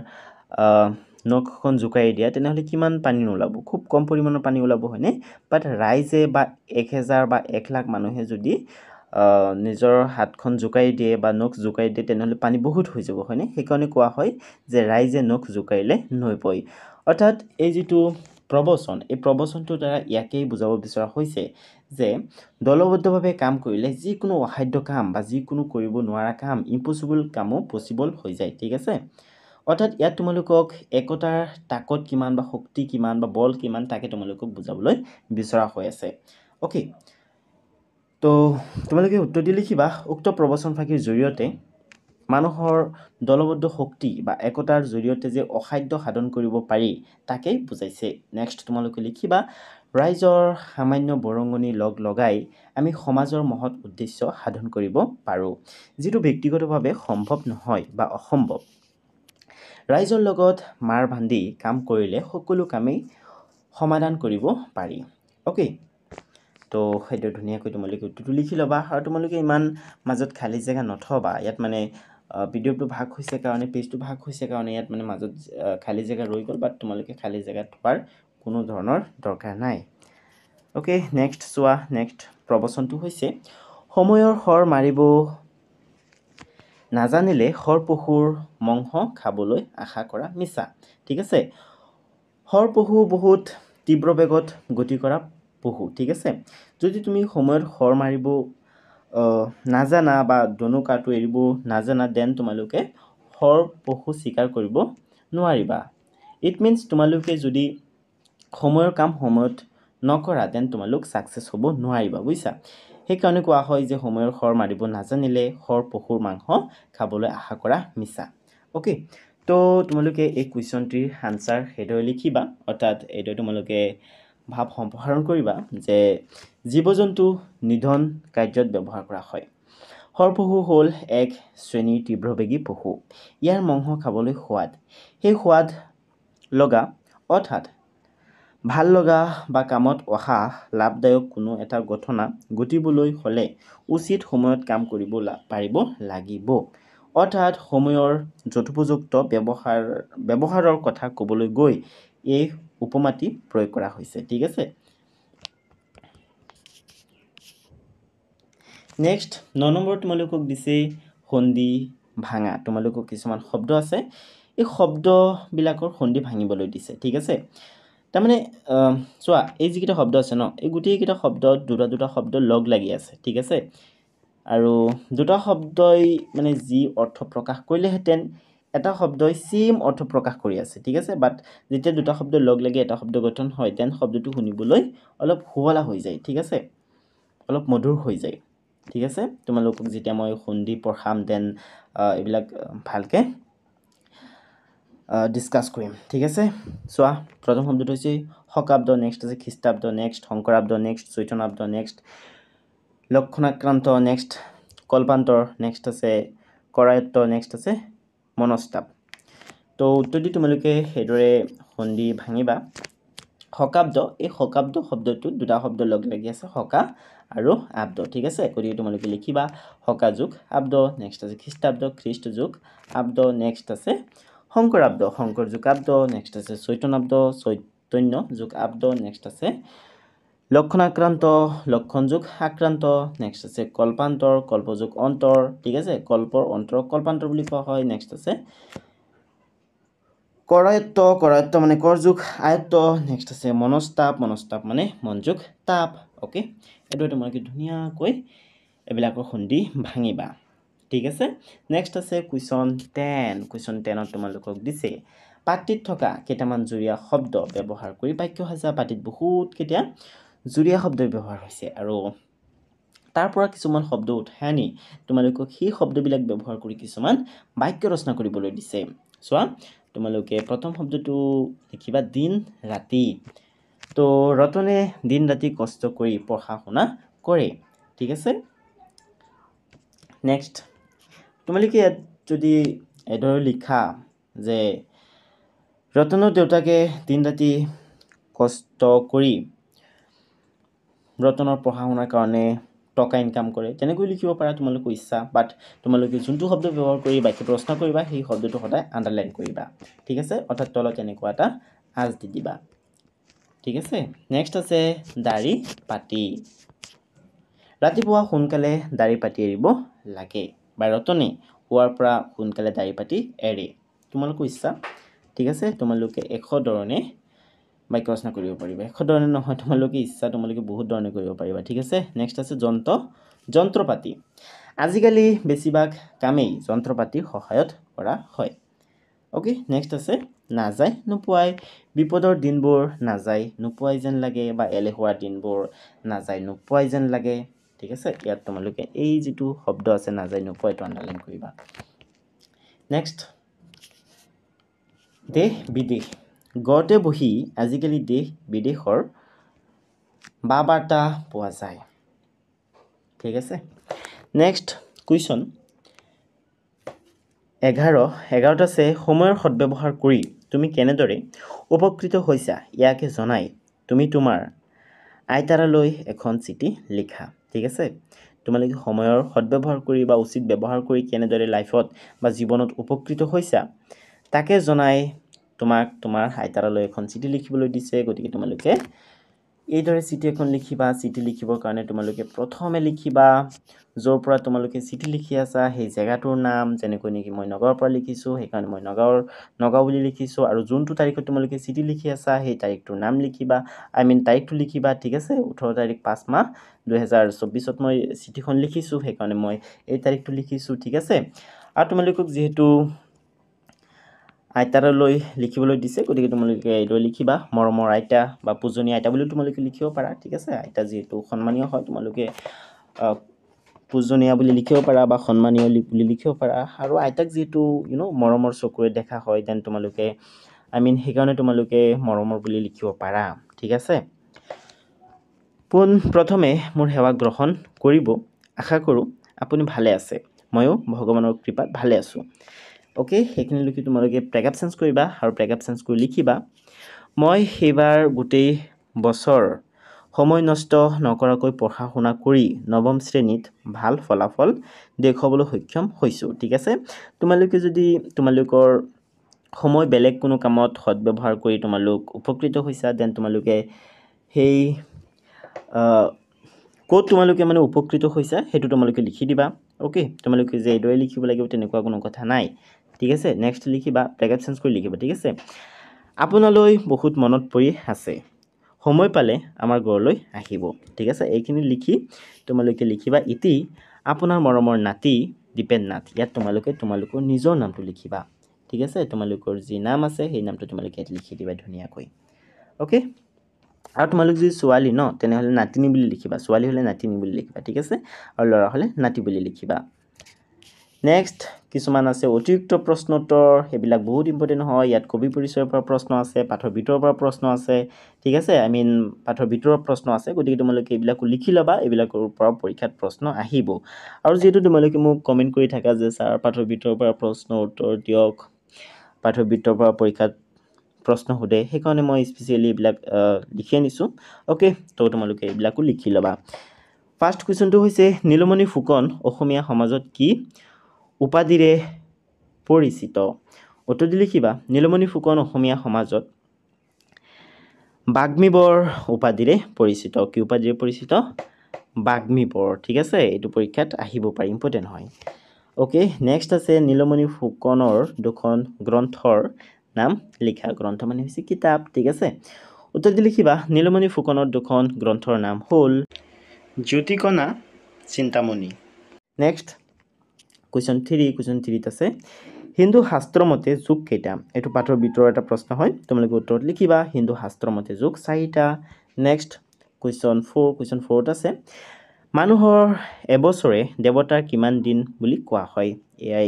নখখন জোকাৰি দিয়া তেনেহ'লে কিমান পানী নোলাব খুব কম পৰিমাণৰ পানী ওলাব হয়নে বাট ৰাইজে বা 1000 বা 1 লাখ মানুহে যদি নিজৰ হাতখন জোকাৰি দিয়ে বা নখ জোকাৰি দিয়ে তেনেহ'লে পানী বহুত হৈ যাব হয়নে সেইকাৰণে কোৱা হয় যে ৰাইজে নখ জোকাৰিলে নৈ বয় অৰ্থাৎ এই যিটো প্ৰবচন এই প্ৰবচনটোৰ দ্বাৰা ইয়াকেই বুজাব বিচৰা হৈছে যে দলবদ্ধভাৱে কাম কৰিলে যিকোনো অসাধ্য কাম বা যিকোনো কৰিব নোৱাৰা কাম ইম্পচিবল কামো পচিবল হৈ যায় ঠিক আছে অৰ্থাৎ ইয়াত তোমালোকক একতাৰ তাকত কিমান বা শক্তি কিমান বা বল কিমান তাকে তোমালোকক বুজাবলৈ বিচৰা হৈ আছে ওকে তো তোমালোকে উত্তৰ দি লিখিবা উক্ত প্ৰবচন ফাঁকিৰ জৰিয়তে মানুহৰ দলবদ্ধ শক্তি বা একতাৰ জৰিয়তে যে অসাধ্য সাধন কৰিব পাৰি তাকেই বুজাইছে নেক্সট তোমালোকে লিখিবা ৰাইজৰ সামান্য বৰঙণি লগাই আমি সমাজৰ মহৎ উদ্দেশ্য সাধন কৰিব পাৰোঁ যিটো ব্যক্তিগতভাৱে সম্ভৱ নহয় বা অসম্ভৱ ৰাইজৰ লগত মাৰ বান্ধি কাম কৰিলে সকলো কামেই সমাধান কৰিব পাৰি ওকে তো সেইটো ধুনীয়াকৈ তোমালোকে উত্তৰটো লিখি ল'বা আৰু তোমালোকে ইমান মাজত খালী জেগা নথবা ইয়াত মানে ভিডিঅ'টো ভাগ হৈছে কাৰণে পেজটো ভাগ হৈছে কাৰণে ইয়াত মানে মাজত খালী জেগা ৰৈ গ'ল বাট তোমালোকে খালী জেগা থোৱাৰ কোনো ধৰণৰ দৰকাৰ নাই ওকে নেক্সট চোৱা নেক্সট প্ৰবচনটো হৈছে সময়ৰ শৰ মাৰিব নাজানিলে শৰ পশুৰ মংস খাবলৈ আশা কৰা মিছা ঠিক আছে শৰ পশু বহুত তীব্ৰ বেগত গতি কৰা পশু ঠিক আছে যদি তুমি সময়ত শৰ মাৰিব নাজানা বা দনু কাটো এৰিব নাজানা দেন তোমালোকে শৰ পশু শিকাৰ কৰিব নোৱাৰিবা ইট মিনছ তোমালোকে যদি সময়ৰ কাম সময়ত নকৰা দেন তোমালোক সাকসেস হ'ব নোৱাৰিবা বুজিছা সেইকাৰণে কোৱা হয় যে সময়ৰ খৰ মাৰিব নাজানিলে খৰ পশুৰ মাংস খাবলৈ আশা কৰা মিছা ওকে তো তোমালোকে এই কুৱেশ্যনটিৰ আনসাৰ হেদৰে লিখিবা অৰ্থাৎ এইদৰে তোমালোকে ভাৱ সম্প্ৰসাৰণ কৰিবা যে জীৱ-জন্তু নিধন কাৰ্যত ব্যৱহাৰ কৰা হয় হৰপহু হ'ল এক শ্ৰেণীৰ তীব্ৰবেগী পশু ইয়াৰ মাংস খাবলৈ সোৱাদ সেই সোৱাদ লগা অৰ্থাৎ ভাল লগা বা কামত অহা লাভদায়ক কোনো এটা ঘটনা ঘটিবলৈ হলে উচিত সময়ত কাম কৰিব পাৰিব লাগিব অৰ্থাৎ সময়ৰ যথোপযুক্ত ব্যৱহাৰৰ কথা ক'বলৈ গৈ এই উপমাটি প্ৰয়োগ কৰা হৈছে ঠিক আছে নেক্সট 9 নম্বৰ তোমালোকক দিছে সন্ধি ভাঙা তোমালোকক কিছুমান শব্দ আছে এই শব্দবিলাকৰ সন্ধি ভাঙিবলৈ দিছে ঠিক আছে তাৰমানে চোৱা এই যিকেইটা শব্দ আছে ন এই গোটেইকেইটা শব্দত দুটা শব্দ লগ লাগি আছে ঠিক আছে আৰু দুটা শব্দই মানে যি অৰ্থ প্ৰকাশ কৰিলেহেঁতেন এটা শব্দই সেম অৰ্থ প্ৰকাশ কৰি আছে ঠিক আছে বাট যেতিয়া দুটা শব্দ লগ লাগি এটা শব্দ গঠন হয় তেন শব্দটো শুনিবলৈ অলপ শুৱলা হৈ যায় ঠিক আছে অলপ মধুৰ হৈ যায় ঠিক আছে তোমালোকক যেতিয়া মই সন্ধি পঢ়াম দেন এইবিলাক ভালকে ডিসকাস কৰিম ঠিক আছে চোৱা প্ৰথম শব্দটো হৈছে শকাব্দ নেক্সট আছে খ্ৰীষ্টাব্দ নেক্সট শংকৰাব্দ নেক্সট চৈতনাব্দ নেক্সট লক্ষণাক্ৰান্ত নেক্সট কল্পান্তৰ নেক্সট আছে কৰায়ত্ত নেক্সট আছে মনস্তাপ তো উত্তৰ দি তোমালোকে হেদৰে সন্ধি ভাঙিবা শকাব্দ এই শকাব্দ শব্দটো দুটা শব্দ লগ লাগি আছে শকা আৰু আব্দ ঠিক আছে গতিকে তোমালোকে লিখিবা শকা যোগ আব্দ নেক্সট আছে খ্ৰীষ্টাব্দ খ্ৰীষ্ট যোগ আব্দ নেক্সট আছে শংকৰাব্দ শংকৰ যোগ আব্দ নেক্সট আছে চৈতনাব্দ চৈতন্য যোগ আব্দ নেক্সট আছে লক্ষণাক্ৰান্ত লক্ষণ যোগ আক্ৰান্ত নেক্সট আছে কল্পান্তৰ কল্প যোগ অন্তৰ ঠিক আছে কল্পৰ অন্তৰ কল্পান্তৰ বুলি কোৱা হয় নেক্সট আছে কৰায়ত্ত মানে কৰ যোগ আয়ত্ত নেক্সট আছে মনস্তাপ মানে মন যোগ তাপ ওকে এইটো তোমালোকে ধুনীয়াকৈ এইবিলাকৰ সন্ধি ভাঙিবা ঠিক আছে নেক্সট আছে কুৱেশ্যন 10 কুৱেশ্যন 10ত তোমালোকক দিছে পাটিত থকা কেইটামান জুৰীয়া শব্দ ব্যৱহাৰ কৰি বাক্য সাজা পাটিত বহুত কেইটা জুৰীয়া শব্দ ব্যৱহাৰ হৈছে আৰু তাৰ পৰা কিছুমান শব্দ উঠাই আনি তোমালোকক সেই শব্দবিলাক ব্যৱহাৰ কৰি কিছুমান বাক্য ৰচনা কৰিবলৈ দিছে চোৱা তোমালোকে প্ৰথম শব্দটো লিখিবা দিন ৰাতি তো ৰতনে দিন ৰাতি কষ্ট কৰি পঢ়া শুনা কৰে ঠিক আছে নেক্সট তোমালোকে ইয়াত যদি এদৰে লিখা যে ৰতনৰ দেউতাকে দিন ৰাতি কষ্ট কৰি ৰতনৰ পঢ়া শুনাৰ কাৰণে টকা ইনকাম কৰে তেনেকৈ লিখিব পাৰা তোমালোকৰ ইচ্ছা বাট তোমালোকে যোনটো শব্দ ব্যৱহাৰ কৰি বাক্যটো ৰচনা কৰিবা সেই শব্দটো সদায় আন্ডাৰলাইন কৰিবা ঠিক আছে অৰ্থাৎ তলত এনেকুৱা এটা আঁচ দি দিবা ঠিক আছে নেক্সট আছে দাড়ি পাতি ৰাতিপুৱা সোনকালে দাড়ি পাতি এৰিব লাগে বা ৰতনে শুৱাৰ পৰা সোনকালে দাড়ি পাতি এৰে তোমালোকৰ ইচ্ছা ঠিক আছে তোমালোকে এশ ধৰণে বাক্য ৰচনা কৰিব পাৰিবা এশ ধৰণে নহয় তোমালোকে ইচ্ছা তোমালোকে বহুত ধৰণে কৰিব পাৰিবা ঠিক আছে নেক্সট আছে যন্ত্ৰপাতি আজিকালি বেছিভাগ কামেই যন্ত্ৰপাতিৰ সহায়ত কৰা হয় ওকে নেক্সট আছে নাযায় নোপোৱাই বিপদৰ দিনবোৰ নাযায় নোপোৱাই যেন লাগে বা এলেহুৱা দিনবোৰ নাযায় নোপোৱাই যেন লাগে ঠিক আছে ইয়াত তোমালোকে এই যেটো শব্দ আছে নাযায় নোপোৱাই তো আন্ডাৰলাইন কৰিবা নেক্সট দেশ বিদেশ গড়তে বহি আজিকালি দেশ বিদেশৰ বাৰ্তা পোৱা যায় ঠিক আছে নেক্সট কুৱেশ্যন 11 আছে সময়ৰ সদ্ব্যৱহাৰ কৰি তুমি কেনেদৰে উপকৃত হৈছা ইয়াকে জনাই তুমি তোমাৰ আইতাৰালৈ এখন চিঠি লিখা ঠিক আছে তোমালোকে সময়ৰ সদ্ব্যৱহাৰ কৰি বা উচিত ব্যৱহাৰ কৰি কেনেদৰে লাইফত বা জীৱনত উপকৃত হৈছা তাকে জনাই তোমাক তোমাৰ আইতাৰালৈ এখন চিঠি লিখিবলৈ দিছে গতিকে তোমালোকে এইদৰে চিঠি এখন লিখিবা চিঠি লিখিবৰ কাৰণে তোমালোকে প্ৰথমে লিখিবা য'ৰ পৰা তোমালোকে চিঠি লিখি আছা সেই জেগাটোৰ নাম যেনেকৈ নেকি মই নগাঁৱৰ পৰা লিখিছোঁ সেইকাৰণে মই নগাঁও বুলি লিখিছোঁ আৰু যোনটো তাৰিখত তোমালোকে চিঠি লিখি আছা সেই তাৰিখটোৰ নাম লিখিবা তাৰিখটো লিখিবা ঠিক আছে 18 তাৰিখ 5 মাহ 2024ত মই চিঠিখন লিখিছোঁ সেইকাৰণে মই এই তাৰিখটো লিখিছোঁ ঠিক আছে আৰু তোমালোকক যিহেতু আইতালৈ লিখিবলৈ দিছে গতিকে তোমালোকে এইদৰে লিখিবা মৰমৰ আইতা বা পূজনীয়া আইতা বুলি তোমালোকে লিখিব পাৰা ঠিক আছে আইতা যিহেতু সন্মানীয় হয় তোমালোকে পূজনীয়া বুলি লিখিব পাৰা বা সন্মানীয় বুলি লিখিব পাৰা আৰু আইতাক যিহেতু মৰমৰ চকুৰে দেখা হয় দেন তোমালোকে সেইকাৰণে তোমালোকে মৰমৰ বুলি লিখিব পাৰা ঠিক আছে পোন প্ৰথমে মোৰ সেৱা গ্ৰহণ কৰিব আশা কৰোঁ আপুনি ভালে আছে ময়ো ভগৱানৰ কৃপাত ভালে আছোঁ ওকে সেইখিনি লিখি তোমালোকে ব্ৰেক আপ চেঞ্জ কৰিবা আৰু ব্ৰেক আপ চেঞ্জ কৰি লিখিবা মই সেইবাৰ গোটেই বছৰ সময় নষ্ট নকৰাকৈ পঢ়া শুনা কৰি নৱম শ্ৰেণীত ভাল ফলাফল দেখুৱাবলৈ সক্ষম হৈছোঁ ঠিক আছে তোমালোকে যদি তোমালোকৰ সময় বেলেগ কোনো কামত সদ্ব্যৱহাৰ কৰি তোমালোক উপকৃত হৈছা দেন তোমালোকে সেই ক'ত তোমালোকে উপকৃত হৈছা সেইটো তোমালোকে লিখি দিবা ওকে তোমালোকে যে এইদৰে লিখিব লাগিব তেনেকুৱা কোনো কথা নাই ঠিক আছে নেক্সট লিখিবা ব্ৰেক আপ চেঞ্জ কৰি লিখিবা ঠিক আছে আপোনালৈ বহুত মনত পৰি আছে সময় পালে আমাৰ ঘৰলৈ আহিব ঠিক আছে এইখিনি লিখি তোমালোকে লিখিবা ইতি আপোনাৰ মৰমৰ নাতি দীপেন নাথ ইয়াত তোমালোকৰ নিজৰ নামটো লিখিবা ঠিক আছে তোমালোকৰ যি নাম আছে সেই নামটো তোমালোকে ইয়াত লিখি দিবা ধুনীয়াকৈ ওকে আৰু তোমালোক যদি ছোৱালী ন তেনেহ'লে নাতিনী বুলি লিখিবা ছোৱালী হ'লে নাতিনী বুলি লিখিবা ঠিক আছে আৰু ল'ৰা হ'লে নাতি বুলি লিখিবা নেক্সট কিছুমান আছে অতিৰিক্ত প্ৰশ্ন উত্তৰ সেইবিলাক বহুত ইম্পৰ্টেণ্ট হয় ইয়াত কবি পৰিচয়ৰ পৰা প্ৰশ্ন আছে পাঠৰ ভিতৰৰ পৰা প্ৰশ্ন আছে ঠিক আছে পাঠৰ ভিতৰৰ প্ৰশ্ন আছে গতিকে তোমালোকে এইবিলাকো লিখি ল'বা এইবিলাকৰ পৰা পৰীক্ষাত প্ৰশ্ন আহিব আৰু যিহেতু তোমালোকে মোক কমেণ্ট কৰি থাকা যে ছাৰ পাঠৰ ভিতৰৰ পৰা প্ৰশ্ন উত্তৰ দিয়ক পাঠৰ ভিতৰৰ পৰা পৰীক্ষাত প্ৰশ্ন সোধে সেইকাৰণে মই স্পেচিয়েলি এইবিলাক লিখি আনিছোঁ ওকে তো তোমালোকে এইবিলাকো লিখি ল'বা ফাৰ্ষ্ট কুৱেশ্যনটো হৈছে নীলমণি ফুকন অসমীয়া সমাজত কি উপাধিৰে পৰিচিত উত্তৰ দি লিখিবা নীলমণি ফুকন অসমীয়া সমাজত বাগ্মীবৰ উপাধিৰে পৰিচিত কি উপাধিৰে পৰিচিত বাগ্মীবৰ ঠিক আছে এইটো পৰীক্ষাত আহিব পাৰে ইম্পৰ্টেণ্ট হয় ওকে নেক্সট আছে নীলমণি ফুকনৰ দুখন গ্ৰন্থৰ নাম লিখা গ্ৰন্থ হৈছে কিতাপ ঠিক আছে উত্তৰ দি লিখিবা নীলমণি ফুকনৰ দুখন গ্ৰন্থৰ নাম হ'ল জ্যোতিকণা চিন্তামণি নেক্সট কুৱেশ্যন 3 আছে হিন্দু শাস্ত্ৰ মতে যুগ কেইটা এইটো পাঠৰ ভিতৰৰ এটা প্ৰশ্ন হয় তোমালোকে উত্তৰত লিখিবা হিন্দু শাস্ত্ৰ মতে যুগ 4টা নেক্সট কুৱেশ্যন 4 আছে মানুহৰ এবছৰে দেৱতাৰ কিমান দিন বুলি কোৱা হয়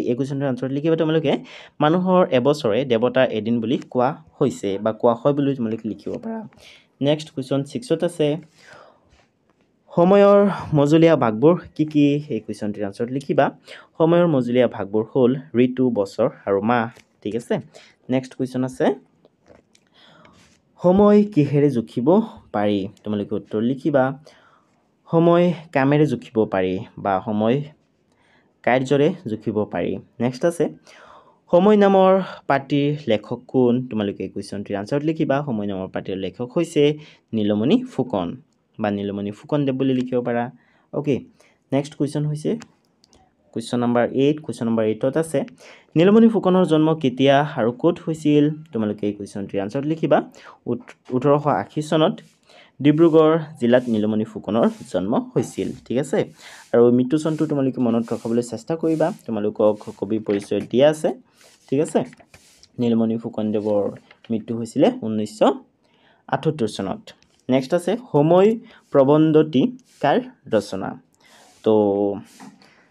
এই কুৱেশ্যনটোৰ আনসাৰ লিখিবা তোমালোকে মানুহৰ এবছৰে দেৱতাৰ এদিন বুলি কোৱা হৈছে বা কোৱা হয় বুলি তোমালোকে লিখিব পাৰা নেক্সট কুৱেশ্যন 6 আছে সময়ৰ মজলীয়া ভাগবোৰ কি এই কুৱেশ্যনটোৰ আনসাৰ লিখিবা সময়ৰ মজলীয়া ভাগবোৰ হ'ল ঋতু বছৰ আৰু মাহ ঠিক আছে নেক্সট কুৱেশ্যন আছে সময় কিহেৰে জুখিব পাৰি তোমালোকে উত্তৰ লিখিবা সময় কামেৰে জুখিব পাৰি বা সময় কাৰ্যৰে জুখিব পাৰি নেক্সট আছে সময় নামৰ পাঠটিৰ লেখক কোন তোমালোকে এই কুৱেশ্যনটোৰ আনসাৰ লিখিবা সময় নামৰ পাঠটিৰ লেখক হৈছে নীলমণি ফুকন বা নীলমণি ফুকনদেৱ বুলি লিখিব পাৰা ওকে নেক্সট কুৱেশ্যন হৈছে কুৱেশ্যন নম্বৰ 8 কুৱেশ্যন নম্বৰ 8ত আছে নীলমণি ফুকনৰ জন্ম কেতিয়া আৰু ক'ত হৈছিল তোমালোকে এই কুৱেশ্যনটোৰ আনসাৰ লিখিবা 1880 চনত ডিব্ৰুগড় জিলাত নীলমণি ফুকনৰ জন্ম হৈছিল ঠিক আছে আৰু মৃত্যু চনটো তোমালোকে মনত ৰখাবলৈ চেষ্টা কৰিবা তোমালোকক কবি পৰিচয় দিয়া আছে ঠিক আছে নীলমণি ফুকনদেৱৰ মৃত্যু হৈছিলে 1978 চনত নেক্সট আছে সময় প্ৰবন্ধটি কাৰ ৰচনা তো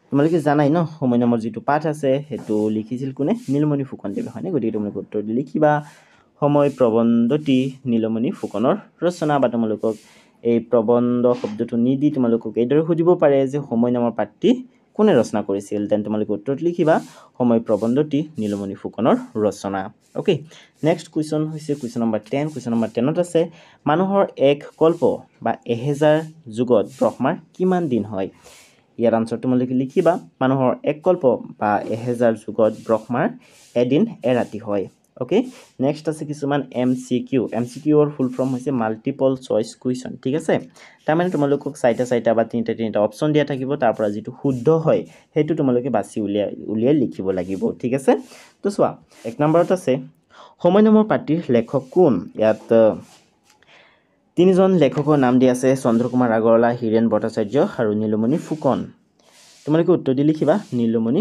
তোমালোকে জানাই ন সময় নামৰ যিটো পাঠ আছে সেইটো লিখিছিল কোনে নীলমণি ফুকনদেৱে হয়নে গতিকে তোমালোকে উত্তৰ দি লিখিবা সময় প্ৰবন্ধটি নীলমণি ফুকনৰ ৰচনা বা তোমালোকক এই প্ৰবন্ধ শব্দটো নিদি তোমালোকক এইদৰে সুধিব পাৰে যে সময় নামৰ পাঠটি কোনে ৰচনা কৰিছিল দেন তোমালোকে উত্তৰত লিখিবা সময় প্ৰবন্ধটি নীলমণি ফুকনৰ ৰচনা ওকে নেক্সট কুৱেশ্যন হৈছে কুৱেশ্যন নম্বৰ 10 কুৱেশ্যন নম্বৰ 10ত আছে মানুহৰ এক কল্প বা 1000 যুগত ব্ৰহ্মাৰ কিমান দিন হয় ইয়াৰ আনসাৰ তোমালোকে লিখিবা মানুহৰ এক কল্প বা 1000 যুগত ব্ৰহ্মাৰ এদিন এৰাতি হয় ওকে নেক্সট আছে কিছুমান এমচিকিউৰ ফুল ফৰ্ম হৈছে মাল্টিপল চইচ কুৱেশ্যন ঠিক আছে তাৰমানে তোমালোকক 4টা বা 3টা অপচন দিয়া থাকিব তাৰ পৰা যিটো শুদ্ধ হয় সেইটো তোমালোকে বাছি উলিয়াই লিখিব লাগিব ঠিক আছে তো চোৱা 1 নম্বৰত আছে সময় নামৰ পাঠটিৰ লেখক কোন ইয়াত তিনিজন লেখকৰ নাম দিয়া আছে চন্দ্ৰকুমাৰ আগৰৱালা হীৰেন ভট্টাচাৰ্য আৰু নীলমণি ফুকন তোমালোকে উত্তৰ দি লিখিবা নীলমণি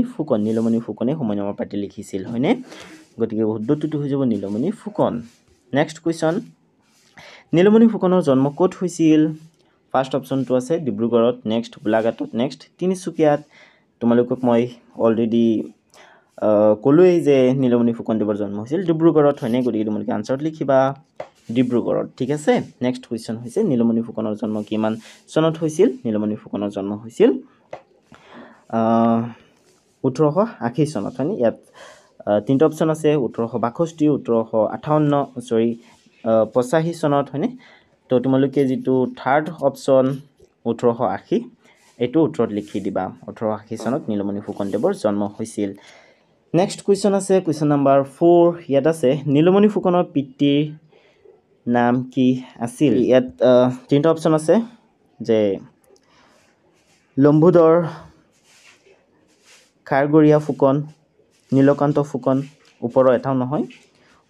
ফুকনে সময় নামৰ পাঠটি লিখিছিল হয়নে গতিকে শুদ্ধটোতো হৈ যাব নীলমণি ফুকন নেক্সট কুৱেশ্যন নীলমণি ফুকনৰ জন্ম ক'ত হৈছিল ফাৰ্ষ্ট অপশ্যনটো আছে ডিব্ৰুগড়ত নেক্সট গোলাঘাটত নেক্সট তিনিচুকীয়াত তোমালোকক মই অলৰেডি ক'লোৱেই যে নীলমণি ফুকনদেৱৰ জন্ম হৈছিল ডিব্ৰুগড়ত হয়নে গতিকে তোমালোকে আনচাৰত লিখিবা ডিব্ৰুগড়ত ঠিক আছে নেক্সট কুৱেশ্যন হৈছে নীলমণি ফুকনৰ জন্ম কিমান চনত হৈছিল নীলমণি ফুকনৰ জন্ম হৈছিল 1880 চনত হয়নে ইয়াত তিনিটা অপশ্যন আছে 1862 1858 85 চনত হয়নে তো তোমালোকে যিটো থাৰ্ড অপশ্যন 1880 এইটো উত্তৰত লিখি দিবা 1880 চনত নীলমণি ফুকনদেৱৰ জন্ম হৈছিল নেক্সট কুৱেশ্যন আছে কুৱেশ্যন নাম্বাৰ 4 ইয়াত আছে নীলমণি ফুকনৰ পিতৃৰ নাম কি আছিল ইয়াত তিনিটা অপশ্যন আছে যে লম্বোদৰ খাৰগৰীয়া ফুকন নীলকান্ত ফুকন ওপৰৰ এটাও নহয়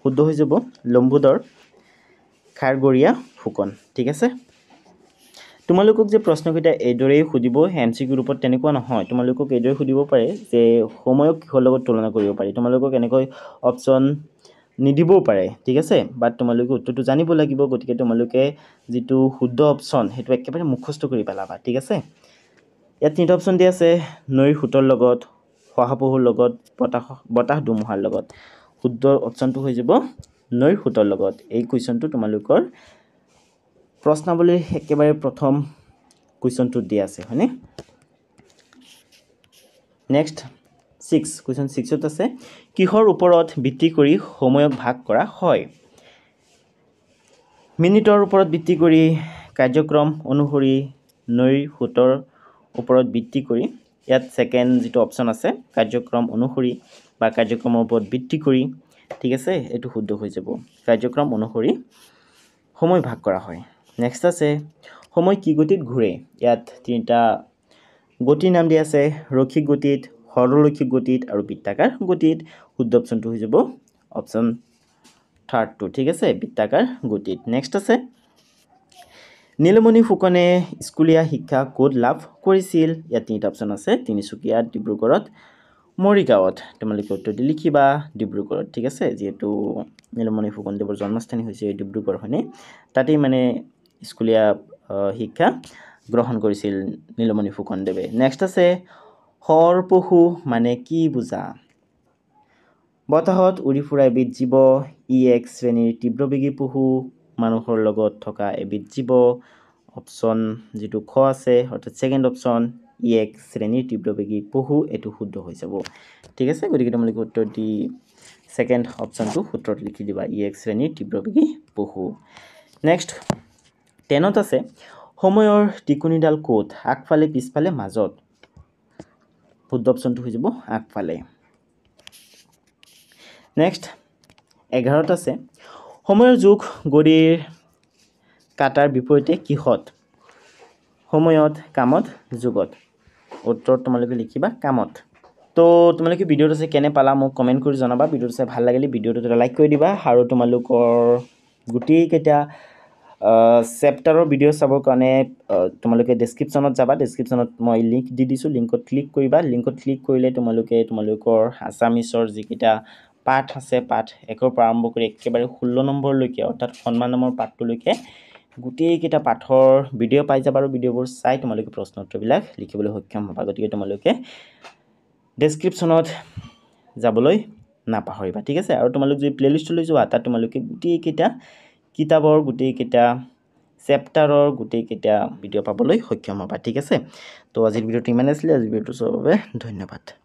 শুদ্ধ হৈ যাব লম্বোদৰ খাৰগৰীয়া ফুকন ঠিক আছে তোমালোকক যে প্ৰশ্নকেইটা এইদৰেই সুধিব এমচিকিউ ৰূপত তেনেকুৱা নহয় তোমালোকক এইদৰে সুধিব পাৰে যে সময়ক কিহৰ লগত তুলনা কৰিব পাৰি তোমালোকক এনেকৈ অপশ্যন নিদিবও পাৰে ঠিক আছে বাট তোমালোকে উত্তৰটো জানিব লাগিব গতিকে তোমালোকে যিটো শুদ্ধ অপশ্যন সেইটো একেবাৰে মুখস্থ কৰি পেলাবা ঠিক আছে ইয়াত তিনিটা অপশ্যন দিয়া আছে নৈৰ সোঁতৰ লগত শহাপহুৰ লগত বতাহ ধুমুহাৰ লগত শুদ্ধ অপশ্যনটো হৈ যাব নৈৰ সোঁতৰ লগত এই কুৱেশ্যনটো তোমালোকৰ প্ৰশ্নাৱলীৰ একেবাৰে প্ৰথম কুৱেশ্যনটো দিয়া আছে হয়নে নেক্সট 6 কুৱেশ্যন 6ত আছে কিহৰ ওপৰত ভিত্তি কৰি সময়ক ভাগ কৰা হয় মিনিটৰ ওপৰত ভিত্তি কৰি কাৰ্যক্ৰম অনুসৰি নৈৰ সোঁতৰ ওপৰত ভিত্তি কৰি ইয়াত সেকেন্ড যেটো অপশ্যন আছে কাৰ্যক্ৰম অনুসৰি বা কাৰ্যক্ৰমৰ ওপৰত ভিত্তি কৰি ঠিক আছে এটো শুদ্ধ হৈ যাব কাৰ্যক্ৰম অনুসৰি সময় ভাগ কৰা হয় নেক্সট আছে সময় কি গতিত ঘূৰে ইয়াত তিনিটা গতিৰ নাম দিয়া আছে ৰৈখিক গতিত সৰলৰৈখিক গতিত আৰু বৃত্তাকাৰ গতিত শুদ্ধ অপশ্যনটো হৈ যাব অপশ্যন থাৰ্ডটো ঠিক আছে বৃত্তাকাৰ গতিত নেক্সট আছে নীলমণি ফুকনে স্কুলীয়া শিক্ষা ক'ত লাভ কৰিছিল ইয়াত তিনিটা অপশ্যন আছে তিনিচুকীয়াত ডিব্ৰুগড়ত মৰিগাঁৱত তোমালোকে উত্তৰটো লিখিবা ডিব্ৰুগড়ত ঠিক আছে যেহেতু নীলমণি ফুকনদেৱৰ জন্মস্থান হৈছে ডিব্ৰুগড় হয়নে তাতেই মানে স্কুলীয়া শিক্ষা গ্ৰহণ কৰিছিল নীলমণি ফুকনদেৱে নেক্সট আছে হৰপহু মানে কি বুজা বতাহত উৰি ফুৰা এবিধ জীৱ ই এক শ্ৰেণীৰ তীব্ৰবেগী পহু মানুহৰ লগত থকা এবিধ জীৱ অপশ্যন যেটো খ আছে অৰ্থাৎ সেকেন্ড অপশ্যন ই এক শ্ৰেণীৰ তীব্ৰবেগী পহু এটো শুদ্ধ হৈ যাব ঠিক আছে গতিকে তোমালোকে উত্তৰ দি সেকেন্ড অপশ্যনটো শুদ্ধত লিখি দিবা ই এক শ্ৰেণীৰ তীব্ৰবেগী পহু নেক্সট 10ত আছে সময়ৰ টিকুনিডাল ক'ত আগফালে পিছফালে মাজত শুদ্ধ অপশ্যনটো হৈ যাব আগফালে নেক্সট 11ত আছে সময়ৰ যোগ গড়িৰ কাটাৰ বিপৰীতে কিহত সময়ত কামত যোগত উত্তৰ তোমালোকে লিখিবা কামত তো তোমালোকে ভিডিওটো চাই কেনে পালা মোক কমেন্ট কৰি জনাবা ভিডিওটো চাই ভাল লাগিলে ভিডিওটো লাইক কৰি দিবা আৰু তোমালোকৰ গুটি কেটা চেপ্টাৰৰ ভিডিও চাবৰ কাৰণে তোমালোকে ডেসক্ৰিপচনত যাবা ডেসক্ৰিপচনত মই লিংক দি দিছো লিংকত ক্লিক কৰিবা লিংকত ক্লিক কৰিলে তোমালোকে তোমালোকৰ আসামিছৰ যিকিটা পাঠ আছে পাঠ 1ৰ পৰা আৰম্ভ কৰি একেবাৰে 16 নম্বৰলৈকে অৰ্থাৎ সন্মান নামৰ পাঠটোলৈকে গুটেই কেটা পাঠৰ ভিডিও পাই যাবা আৰু ভিডিওবোৰ চাই তোমালোকে প্ৰশ্ন উত্তৰবিলাক লিখিবলৈ সক্ষম হ'বা গতিকে তোমালোকে ডেসক্ৰিপচনত যাবলৈ নাপাহৰিবা ঠিক আছে আৰু তোমালোক যদি প্লেলিষ্টলৈ যোৱা তাত তোমালোকে গুটেই কেটা কিতাপৰ গুটেই কেটা চেপ্টাৰৰ গুটেই কেটা ভিডিও পাবলৈ সক্ষম হ'বা ঠিক আছে তো আজিৰ ভিডিওটো ইমান আছিল আজিৰ ভিডিওটো চোৱাৰ বাবে ধন্যবাদ